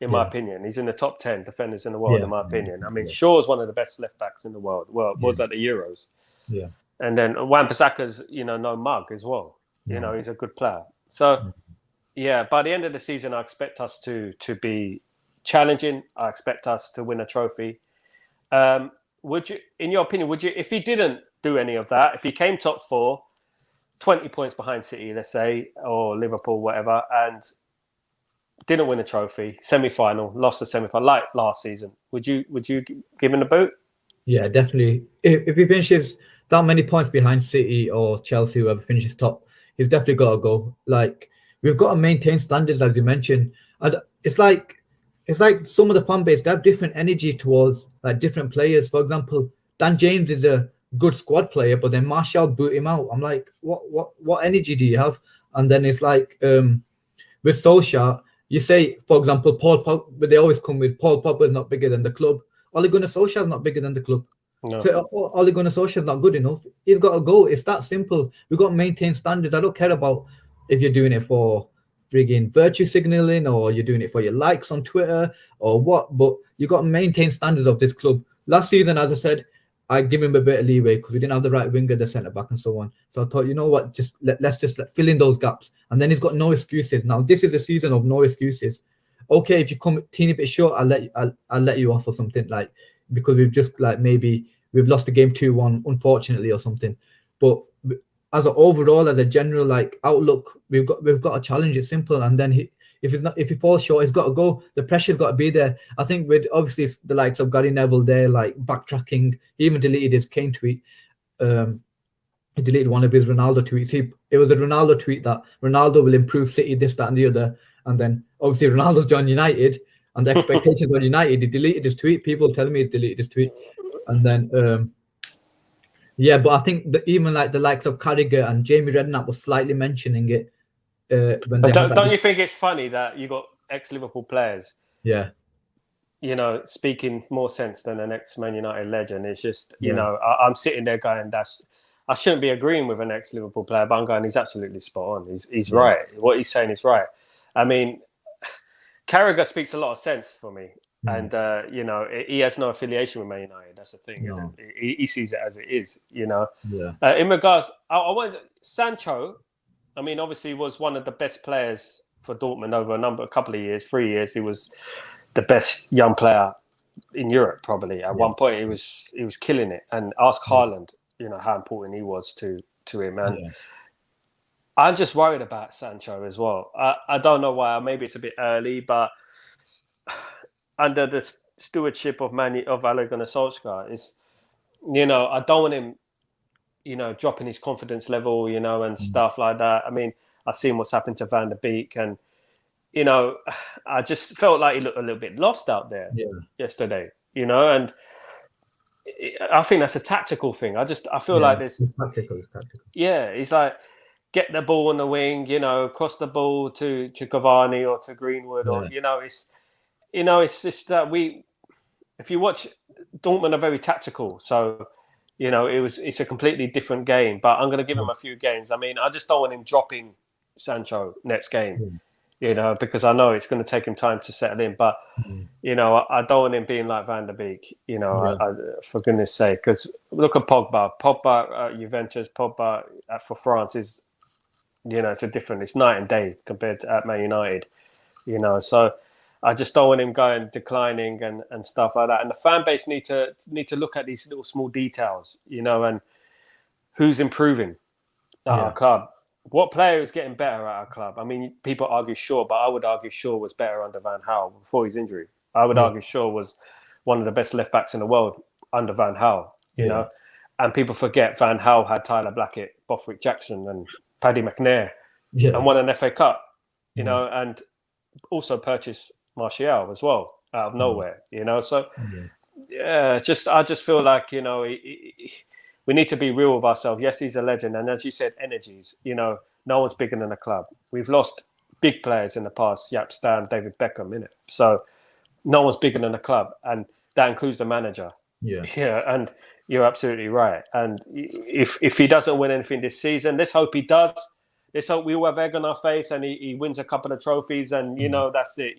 in my opinion, he's in the top 10 defenders in the world. In my opinion, I mean, Shaw's one of the best left backs in the world. Well, was at the Euros. Yeah. And then Wan-Bissaka's, you know, no mug as well. You know, he's a good player. So. Yeah, by the end of the season, I expect us to be challenging. I expect us to win a trophy. Would you, in your opinion, if he didn't do any of that, if he came top 4, 20 points behind City, let's say, or Liverpool, whatever, and didn't win a trophy, semi-final, lost the semi-final, like last season, would you give him the boot? Yeah, definitely. If he finishes that many points behind City or Chelsea, whoever finishes top, he's definitely got to go. Like, we've got to maintain standards, as you mentioned. And it's like some of the fan base, they have different energy towards like different players. For example, Dan James is a good squad player, but then Martial boot him out. I'm like, what energy do you have? And then it's like with Solskjaer, you say, for example, Paul Pogba, they always come with Paul Pogba is not bigger than the club. Ole Gunnar Solskjaer is not bigger than the club. No. So Ole Gunnar Solskjaer is not good enough. He's got to go. It's that simple. We've got to maintain standards. I don't care about if you're doing it for frigging virtue signaling or you're doing it for your likes on Twitter or what, but you got to maintain standards of this club. Last season, as I said, I give him a bit of leeway because we didn't have the right winger, the centre back, and so on. So I thought, you know what, just let's fill in those gaps. And then he's got no excuses. Now this is a season of no excuses. Okay, if you come a teeny bit short, I'll let you off or something, like, because we've just like maybe we've lost the game 2-1, unfortunately, or something. But as an overall, as a general like outlook, we've got a challenge. It's simple. And then if he falls short, he's got to go. The pressure's got to be there. I think with obviously the likes of Gary Neville there, like backtracking, he even deleted his Kane tweet. He deleted one of his Ronaldo tweets. It was a Ronaldo tweet that Ronaldo will improve City, this, that, and the other. And then obviously Ronaldo's joined United, and the expectations on United. He deleted his tweet. People telling me he deleted his tweet, and then. Yeah, but I think even like the likes of Carragher and Jamie Redknapp was slightly mentioning it. But don't you think it's funny that you got ex-Liverpool players? Yeah. You know, speaking more sense than an ex-Man United legend. It's just, you know, I'm sitting there going, I shouldn't be agreeing with an ex-Liverpool player, but I'm going, he's absolutely spot on. He's right. What he's saying is right. I mean, Carragher speaks a lot of sense for me. And you know, he has no affiliation with Man United. That's the thing. No. He sees it as it is. You know. Yeah. In regards, I want Sancho. I mean, obviously, was one of the best players for Dortmund over a couple of years, 3 years. He was the best young player in Europe, probably. At one point, he was killing it. And ask Haaland, you know, how important he was to him. And I'm just worried about Sancho as well. I don't know why. Maybe it's a bit early, but under the stewardship of Ole Gunnar Solskjaer, is, you know, I don't want him, you know, dropping his confidence level, you know, and stuff like that. I mean, I've seen what's happened to Van der Beek, and, you know, I just felt like he looked a little bit lost out there yesterday, you know, and I think that's a tactical thing. I feel like this. It's tactical. Yeah, he's like, get the ball on the wing, you know, cross the ball to Cavani or to Greenwood, or, you know, it's just that if you watch, Dortmund are very tactical, so, you know, it's a completely different game. But I'm going to give him a few games. I mean, I just don't want him dropping Sancho next game, you know, because I know it's going to take him time to settle in. But, you know, I don't want him being like Van der Beek, you know, for goodness sake. Because look at Pogba. Pogba at Juventus, Pogba for France is, you know, it's night and day compared to at Man United, you know. So I just don't want him going declining and stuff like that. And the fan base need to look at these little small details, you know, and who's improving at our club. What player is getting better at our club? I mean, people argue Shaw, but I would argue Shaw was better under Van Gaal before his injury. I would argue Shaw was one of the best left backs in the world under Van Gaal, you know. And people forget Van Gaal had Tyler Blackett, Bothwick Jackson, and Paddy McNair, and won an FA Cup, you know, and also purchased Martial as well out of nowhere, you know. So I just feel like, you know, we need to be real with ourselves. Yes, he's a legend, and as you said, energies, you know, no one's bigger than the club. We've lost big players in the past, Jaap Stam, David Beckham, innit? So no one's bigger than the club, and that includes the manager. And you're absolutely right. And if he doesn't win anything this season, let's hope he does. Let's hope we all have egg on our face and he wins a couple of trophies, and, you know, that's it.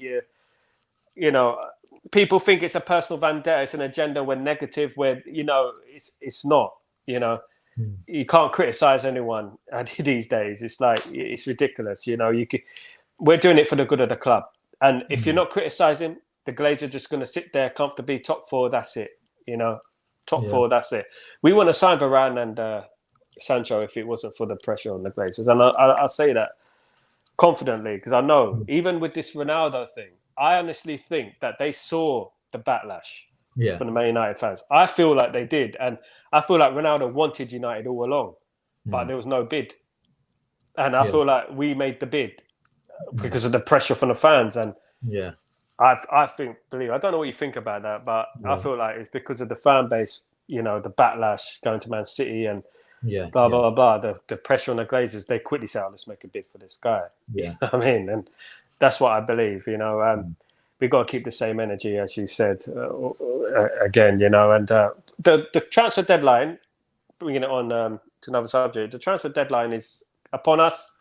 You know, people think it's a personal vendetta, it's an agenda when negative, where, you know, it's not, you know. You can't criticize anyone these days. It's like, it's ridiculous, you know. We're doing it for the good of the club. And if you're not criticizing, the Glazers are just going to sit there comfortably, top four, that's it, you know. Top four, that's it. We want to sign Varane and Sancho if it wasn't for the pressure on the Glazers. And I say that confidently, because I know, even with this Ronaldo thing, I honestly think that they saw the backlash from the Man United fans. I feel like they did. And I feel like Ronaldo wanted United all along, but there was no bid. And I feel like we made the bid because of the pressure from the fans. And I don't know what you think about that, but I feel like it's because of the fan base, you know, the backlash going to Man City and blah, blah, blah, the pressure on the Glazers. They quickly say, let's make a bid for this guy. You know what I mean? And that's what I believe, you know. We've got to keep the same energy, as you said, again, you know. And the transfer deadline, bringing it on to another subject, the transfer deadline is upon us.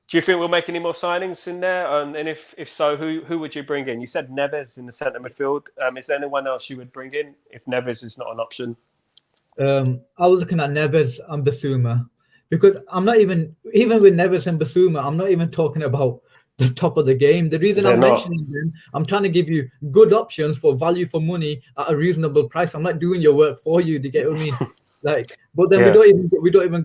Do you think we'll make any more signings in there? And if so, who would you bring in? You said Neves in the centre midfield. Is there anyone else you would bring in if Neves is not an option? I was looking at Neves and Basuma, because I'm not even with Neves and Basuma, I'm not even talking about the top of the game. The reason I'm mentioning them, I'm trying to give you good options for value for money at a reasonable price. I'm not doing your work for you. Do you get what I mean? Like, but then we don't even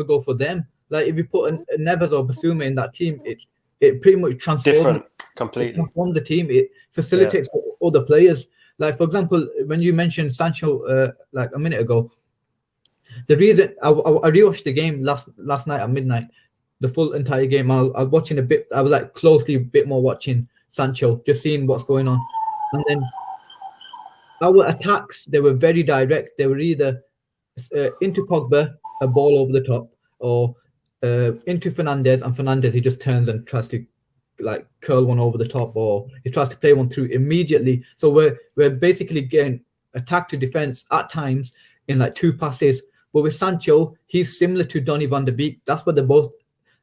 go for them. Like, if you put a Neves or Basuma in that team, it pretty much transforms the team. It facilitates for other players. Like, for example, when you mentioned Sancho like a minute ago, the reason I rewatched the game last night at midnight, the full entire game. I was watching a bit. I was like closely a bit more watching Sancho, just seeing what's going on. And then our attacks, they were very direct. They were either into Pogba, a ball over the top, or into Fernandes, and Fernandes, he just turns and tries to like curl one over the top, or he tries to play one through immediately. So we're basically getting attack to defense at times in like 2 passes. But with Sancho, he's similar to Donny van der Beek. That's what they're both.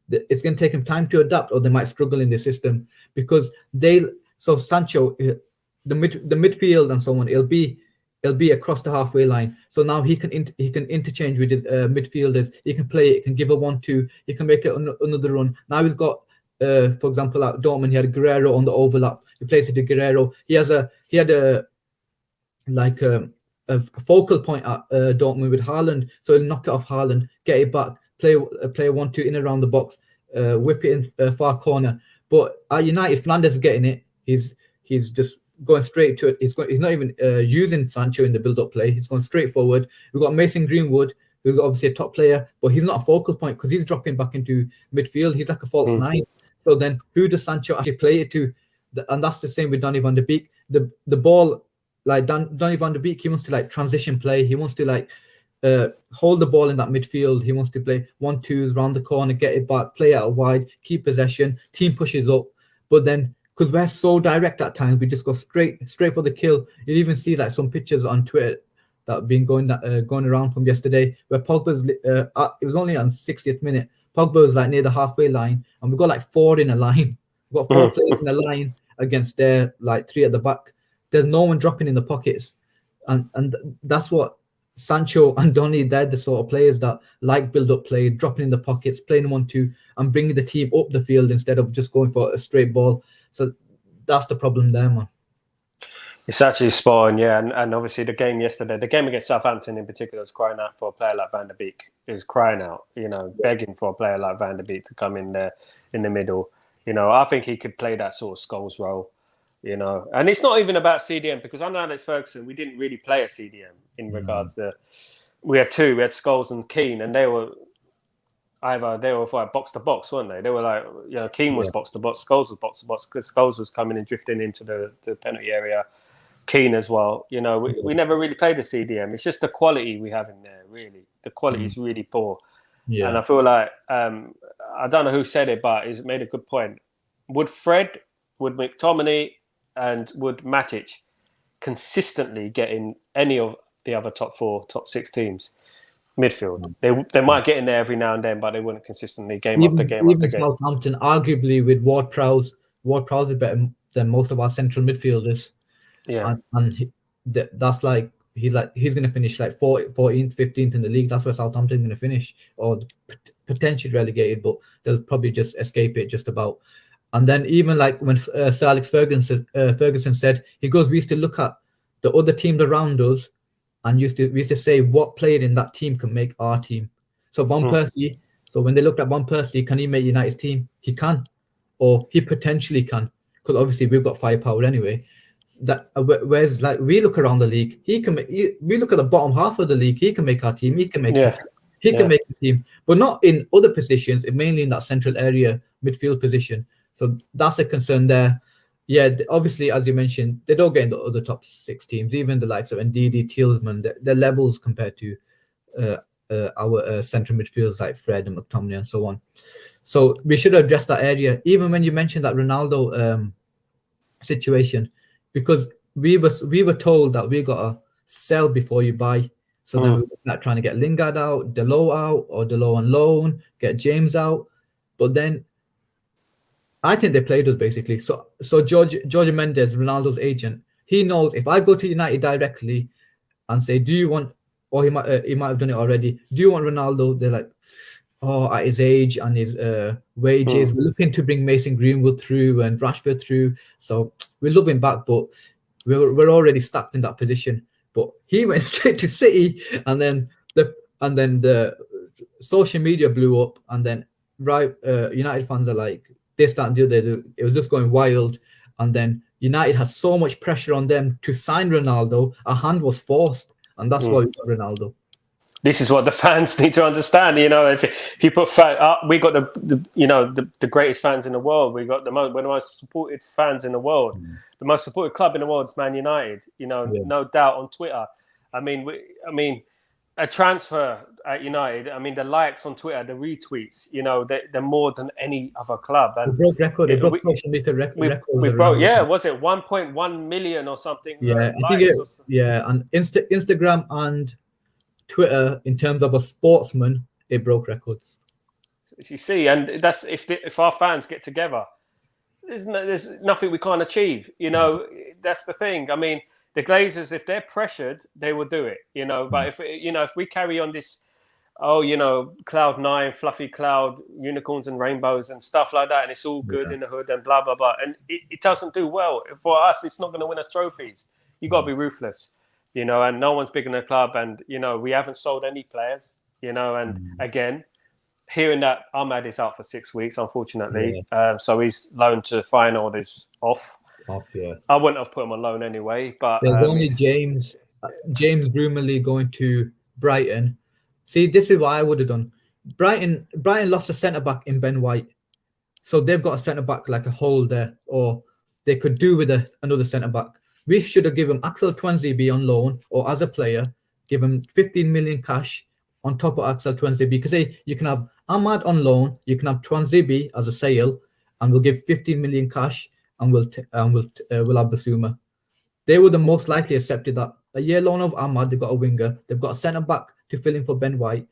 It's going to take him time to adapt, or they might struggle in the system, because Sancho, the midfield and so on, it'll be across the halfway line. So now he can interchange with his midfielders. He can play it, can give a 1-2, he can make it another run. Now he's got, for example, at Dortmund, he had Guerrero on the overlap. He plays it to Guerrero. He had a focal point at Dortmund with Haaland, so he'll knock it off Haaland, get it back, play a 1-2 in around the box, whip it in far corner. But at United, Flanders is getting it. He's just going straight to it. He's not even using Sancho in the build-up play. He's going straight forward. We've got Mason Greenwood, who's obviously a top player, but he's not a focal point because he's dropping back into midfield. He's like a false nine. So then who does Sancho actually play it to? And that's the same with Donny van de Beek. The ball, like Donny van de Beek, he wants to like transition play. He wants to like hold the ball in that midfield. He wants to play 1-2s round the corner, get it back, play out wide, keep possession, team pushes up. But then, because we're so direct at times, we just go straight for the kill. You even see like some pictures on Twitter that have been going around from yesterday, where Pogba's it was only on 60th minute. Pogba was like near the halfway line, and we've got like 4 in a line. We've got 4 players in a line against their like 3 at the back. There's no one dropping in the pockets, and that's what Sancho and Donny, they're the sort of players that like build-up play, dropping in the pockets, playing 1-2, and bringing the team up the field instead of just going for a straight ball. So that's the problem there, man. It's actually spot on, yeah. And obviously the game yesterday, the game against Southampton in particular, was crying out for a player like Van der Beek. It was crying out, begging for a player like Van der Beek to come in there in the middle. I think he could play that sort of Scholes role. And it's not even about CDM, because under Alex Ferguson, we didn't really play a CDM in regards to, we had 2, we had Scholes and Keane, and they were box to box, weren't they? They were like, Keane was box to box, Scholes was box to box, because Scholes was coming and drifting into the penalty area, Keane as well. We never really played a CDM. It's just the quality we have in there, really. The quality is really poor. Yeah. And I feel like, I don't know who said it, but he's made a good point. Would Fred, would McTominay, and would Matic consistently get in any of the other top 4, top 6 teams midfield? They might get in there every now and then, but they wouldn't consistently game after game after game. Southampton, arguably with Ward-Prowse is better than most of our central midfielders. Yeah, and that's like he's going to finish like 14th, 15th in the league. That's where Southampton is going to finish, or potentially relegated, but they'll probably just escape it just about. And then even like when Sir Alex Ferguson said, he goes, we used to look at the other teams around us, and we used to say what player in that team can make our team. So Van Persie. So when they looked at Van Persie, can he make United's team? He can, or he potentially can, because obviously we've got firepower anyway. That whereas like we look around the league, he can make. We look at the bottom half of the league, he can make our team. He can make. He can make the team, but not in other positions. Mainly in that central area midfield position. So that's a concern there. Yeah, obviously, as you mentioned, they don't get in the other top 6 teams, even the likes of Ndidi, Tielemans, their levels compared to our central midfielders like Fred and McTominay and so on. So we should address that area. Even when you mentioned that Ronaldo situation, because we were told that we got to sell before you buy. So then we were not trying to get Lingard out, Delo out, or Delo on loan, get James out. But then I think they played us basically. So Jorge Mendes, Ronaldo's agent, he knows if I go to United directly and say, do you want, or he might have done it already, do you want Ronaldo? They're like, oh, at his age and his wages, we're looking to bring Mason Greenwood through and Rashford through. So we love him back, but we're already stacked in that position. But he went straight to City, and then the social media blew up, and then United fans are like, this, that, and the other. It was just going wild. And then United has so much pressure on them to sign Ronaldo. A hand was forced, and that's why we got Ronaldo. This is what the fans need to understand. If you put we got the greatest fans in the world. We got one of the most supported fans in the world. The most supported club in the world is Man United. No doubt on Twitter. I mean, a transfer at United. I mean, the likes on Twitter, the retweets. They're more than any other club. And we broke record. We broke social media record. We broke. Yeah, was it 1.1 million or something? Yeah, I think and Instagram and Twitter, in terms of a sportsman, it broke records. You see, and that's if our fans get together, there's nothing we can't achieve. That's the thing. I mean, the Glazers, if they're pressured, they will do it. But if we carry on this, cloud nine, fluffy cloud, unicorns and rainbows and stuff like that, and it's all good in the hood and blah blah blah, and it doesn't do well for us. It's not going to win us trophies. You got to be ruthless, and no one's bigger than the club, and we haven't sold any players, and again, hearing that Ahmad is out for 6 weeks, unfortunately, so he's loaned to Feyenoord is off. Yeah. I wouldn't have put him on loan anyway, but there's only James rumourly going to Brighton. See, this is what I would have done. Brighton lost a centre back in Ben White, so they've got a centre back like a hole there, or they could do with another centre back. We should have given Axel Tuanzebe on loan or as a player, give him 15 million cash on top of Axel Tuanzebe, because you can have Ahmad on loan, you can have Tuanzebe as a sale, and we'll give 15 million cash, and we'll have Basuma. They would have most likely accepted that. A year loan of Ahmad, they've got a winger, they've got a centre back to fill in for Ben White,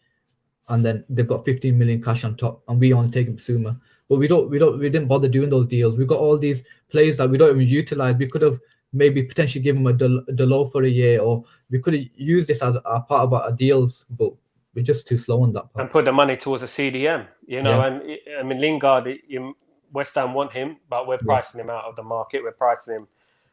and then they've got 15 million cash on top, and we only take Basuma. But we didn't bother doing those deals. We got all these players that we don't even utilize. We could have maybe potentially given them a Delo for a year, or we could have used this as a part of our deals, but we're just too slow on that part. And put the money towards a CDM, and I mean Lingard, West Ham want him, but we're pricing him out of the market. We're pricing him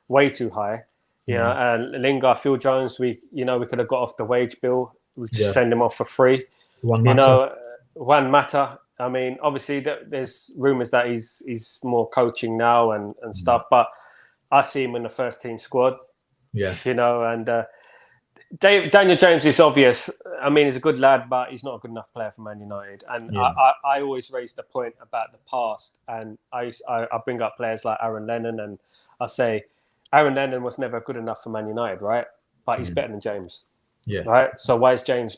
way too high. And Lingard, Phil Jones, we could have got off the wage bill. We just send him off for free. Juan Mata. I mean, obviously there's rumours that he's more coaching now and stuff, but I see him in the first team squad. And Daniel James is obvious. I mean, he's a good lad, but he's not a good enough player for Man United. And I always raise the point about the past, and I bring up players like Aaron Lennon, and I say Aaron Lennon was never good enough for Man United, right? But he's better than James, right? So why is James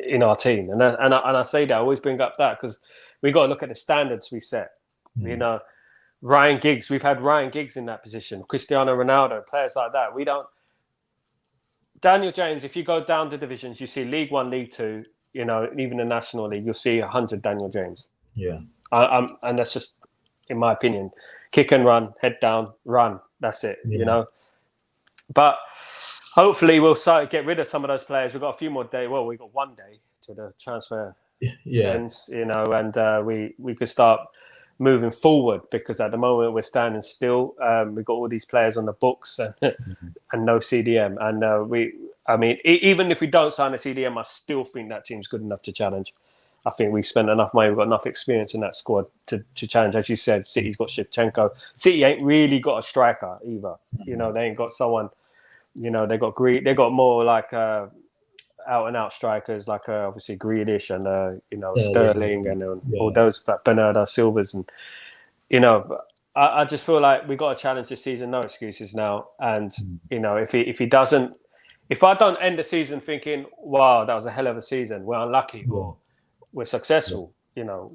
in our team? And I say that, I always bring up that, because we got to look at the standards we set. Ryan Giggs, we've had Ryan Giggs in that position, Cristiano Ronaldo, players like that. We don't. Daniel James, if you go down the divisions, you see League One, League Two, even the National League, you'll see 100 Daniel James. And that's just, in my opinion, kick and run, head down, run. That's it, But hopefully we'll get rid of some of those players. We've got a few more days. Well, we've got 1 day to the transfer ends, and we could start moving forward, because at the moment we're standing still. We've got all these players on the books and no CDM. And even if we don't sign a CDM, I still think that team's good enough to challenge. I think we've spent enough money. We've got enough experience in that squad to challenge. As you said, City's got Shevchenko. City ain't really got a striker either. They ain't got someone. They got more like out and out strikers, like obviously Grealish and Sterling and all those, Bernardo Silvas, and I just feel like we got to challenge this season. No excuses now. And if I don't end the season thinking, wow, that was a hell of a season, we're unlucky, or we're successful,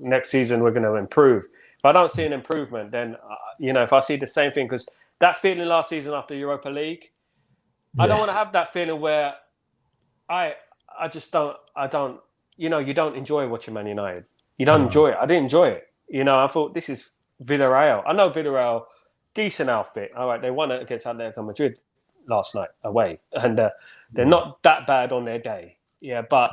next season we're going to improve. If I don't see an improvement, then if I see the same thing, because that feeling last season after Europa League, I don't want to have that feeling where I don't you don't enjoy watching Man United. You don't enjoy it. I didn't enjoy it. I thought, this is Villarreal. I know Villarreal, decent outfit. All right, they won it against Atletico Madrid last night away, and they're not that bad on their day. But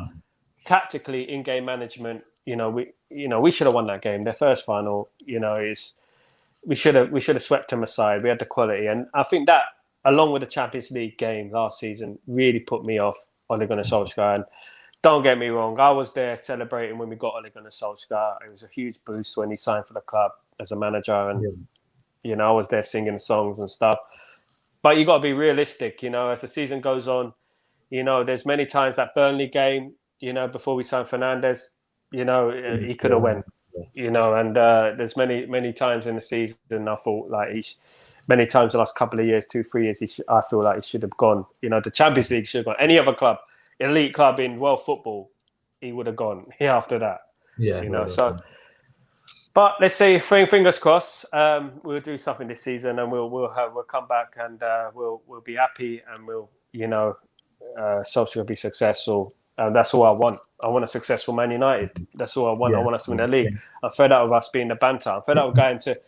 tactically, in-game management, we should have won that game. Their first final, we should have swept them aside. We had the quality, and I think that, along with the Champions League game last season, really put me off Ole Gunnar Solskjaer. And don't get me wrong, I was there celebrating when we got Ole Gunnar Solskjaer. It was a huge boost when he signed for the club as a manager, and I was there singing songs and stuff. But you got to be realistic, as the season goes on. There's many times that Burnley game, before we signed Fernandes, he could have went, and there's many times in the season I thought, like, many times the last couple of years, 2-3 years, I feel like he should have gone. The Champions League should have gone. Any other club, elite club in world football, he would have gone after that. So. But let's see. Fingers crossed. We'll do something this season, and we'll come back, and we'll be happy, and Solskjaer will be successful. And that's all I want. I want a successful Man United. That's all I want. Yeah. I want us to win the league. I'm fed up with us being the banter. I'm fed up with going to,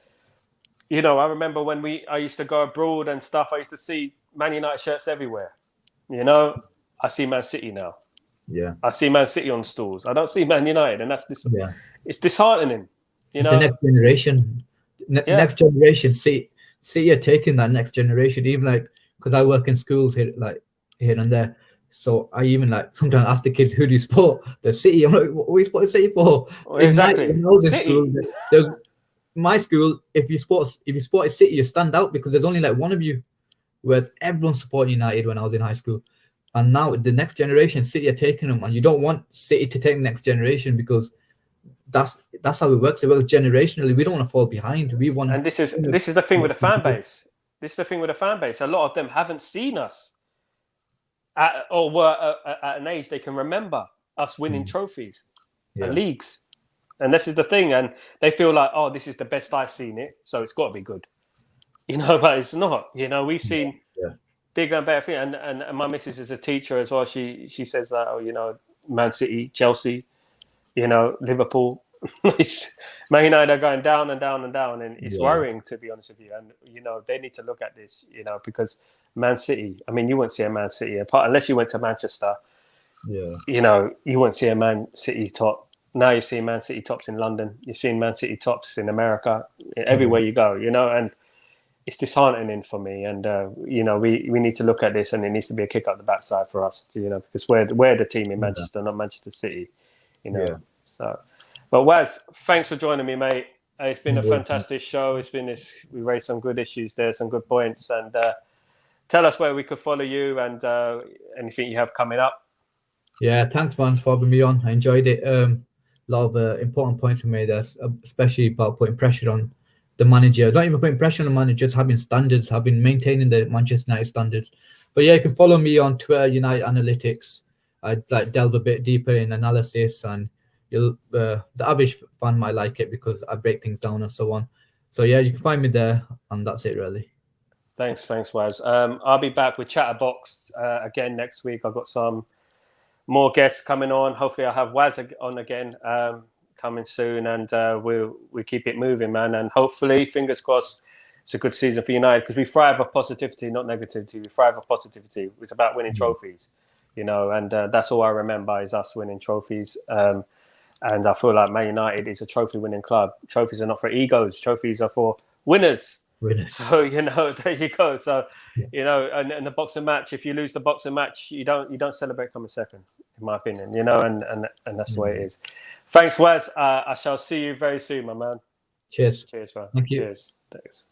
I remember when I used to go abroad and stuff, I used to see Man United shirts everywhere. I see Man City now. Yeah. I see Man City on stools. I don't see Man United, and it's disheartening. It's the next generation. Next generation. See you're taking that next generation. Even like, because I work in schools here and there. So I even sometimes ask the kids, who do you support? The City. I'm like, what are you supporting City for? Well, exactly. My school, if you support a City, you stand out because there's only one of you. Whereas everyone supported United when I was in high school. And now the next generation, City are taking them, and you don't want City to take the next generation because that's how it works. It works generationally. We don't want to fall behind. We want. And this is the thing with the fan base. This is the thing with the fan base. A lot of them haven't seen us or were at an age they can remember us winning trophies and leagues. And this is the thing. And they feel like, oh, this is the best I've seen it, so it's got to be good. But it's not. We've seen bigger and better things. And my missus is a teacher as well. She says that, Man City, Chelsea, Liverpool, Man United are going down and down and down, and it's worrying, to be honest with you. And they need to look at this, because Man City. I mean, you wouldn't see a Man City apart unless you went to Manchester. Yeah. You wouldn't see a Man City top. Now you're seeing Man City tops in London. You're seeing Man City tops in America. Everywhere you go, and it's disheartening for me. And we need to look at this, and it needs to be a kick up the backside for us, because we're the team in Manchester, not Manchester City. So, but Waz, thanks for joining me, mate. It's been a fantastic show. We raised some good issues there, some good points, and tell us where we could follow you and anything you have coming up. Yeah, thanks, man, for having me on. I enjoyed it. A lot of important points were made there, especially about putting pressure on the manager. Not even putting pressure on the manager, just having standards, maintaining the Manchester United standards. But yeah, you can follow me on Twitter, ManUtd Analytics. I delve a bit deeper in analysis, and the average fan might like it because I break things down and so on. So yeah, you can find me there, and that's it really. Thanks, Waz. I'll be back with Chatterbox again next week. I've got some more guests coming on. Hopefully, I'll have Waz on again coming soon, and we keep it moving, man. And hopefully, fingers crossed, it's a good season for United, because we thrive on positivity, not negativity. We thrive on positivity. It's about winning trophies, and that's all I remember is us winning trophies. And I feel like Man United is a trophy-winning club. Trophies are not for egos. Trophies are for winners. So there you go. So and in the boxing match, if you lose the boxing match, you don't celebrate coming second, in my opinion. And that's the way it is. Thanks, Waz. I shall see you very soon, my man. Cheers, man. Thank you. Cheers. Thanks.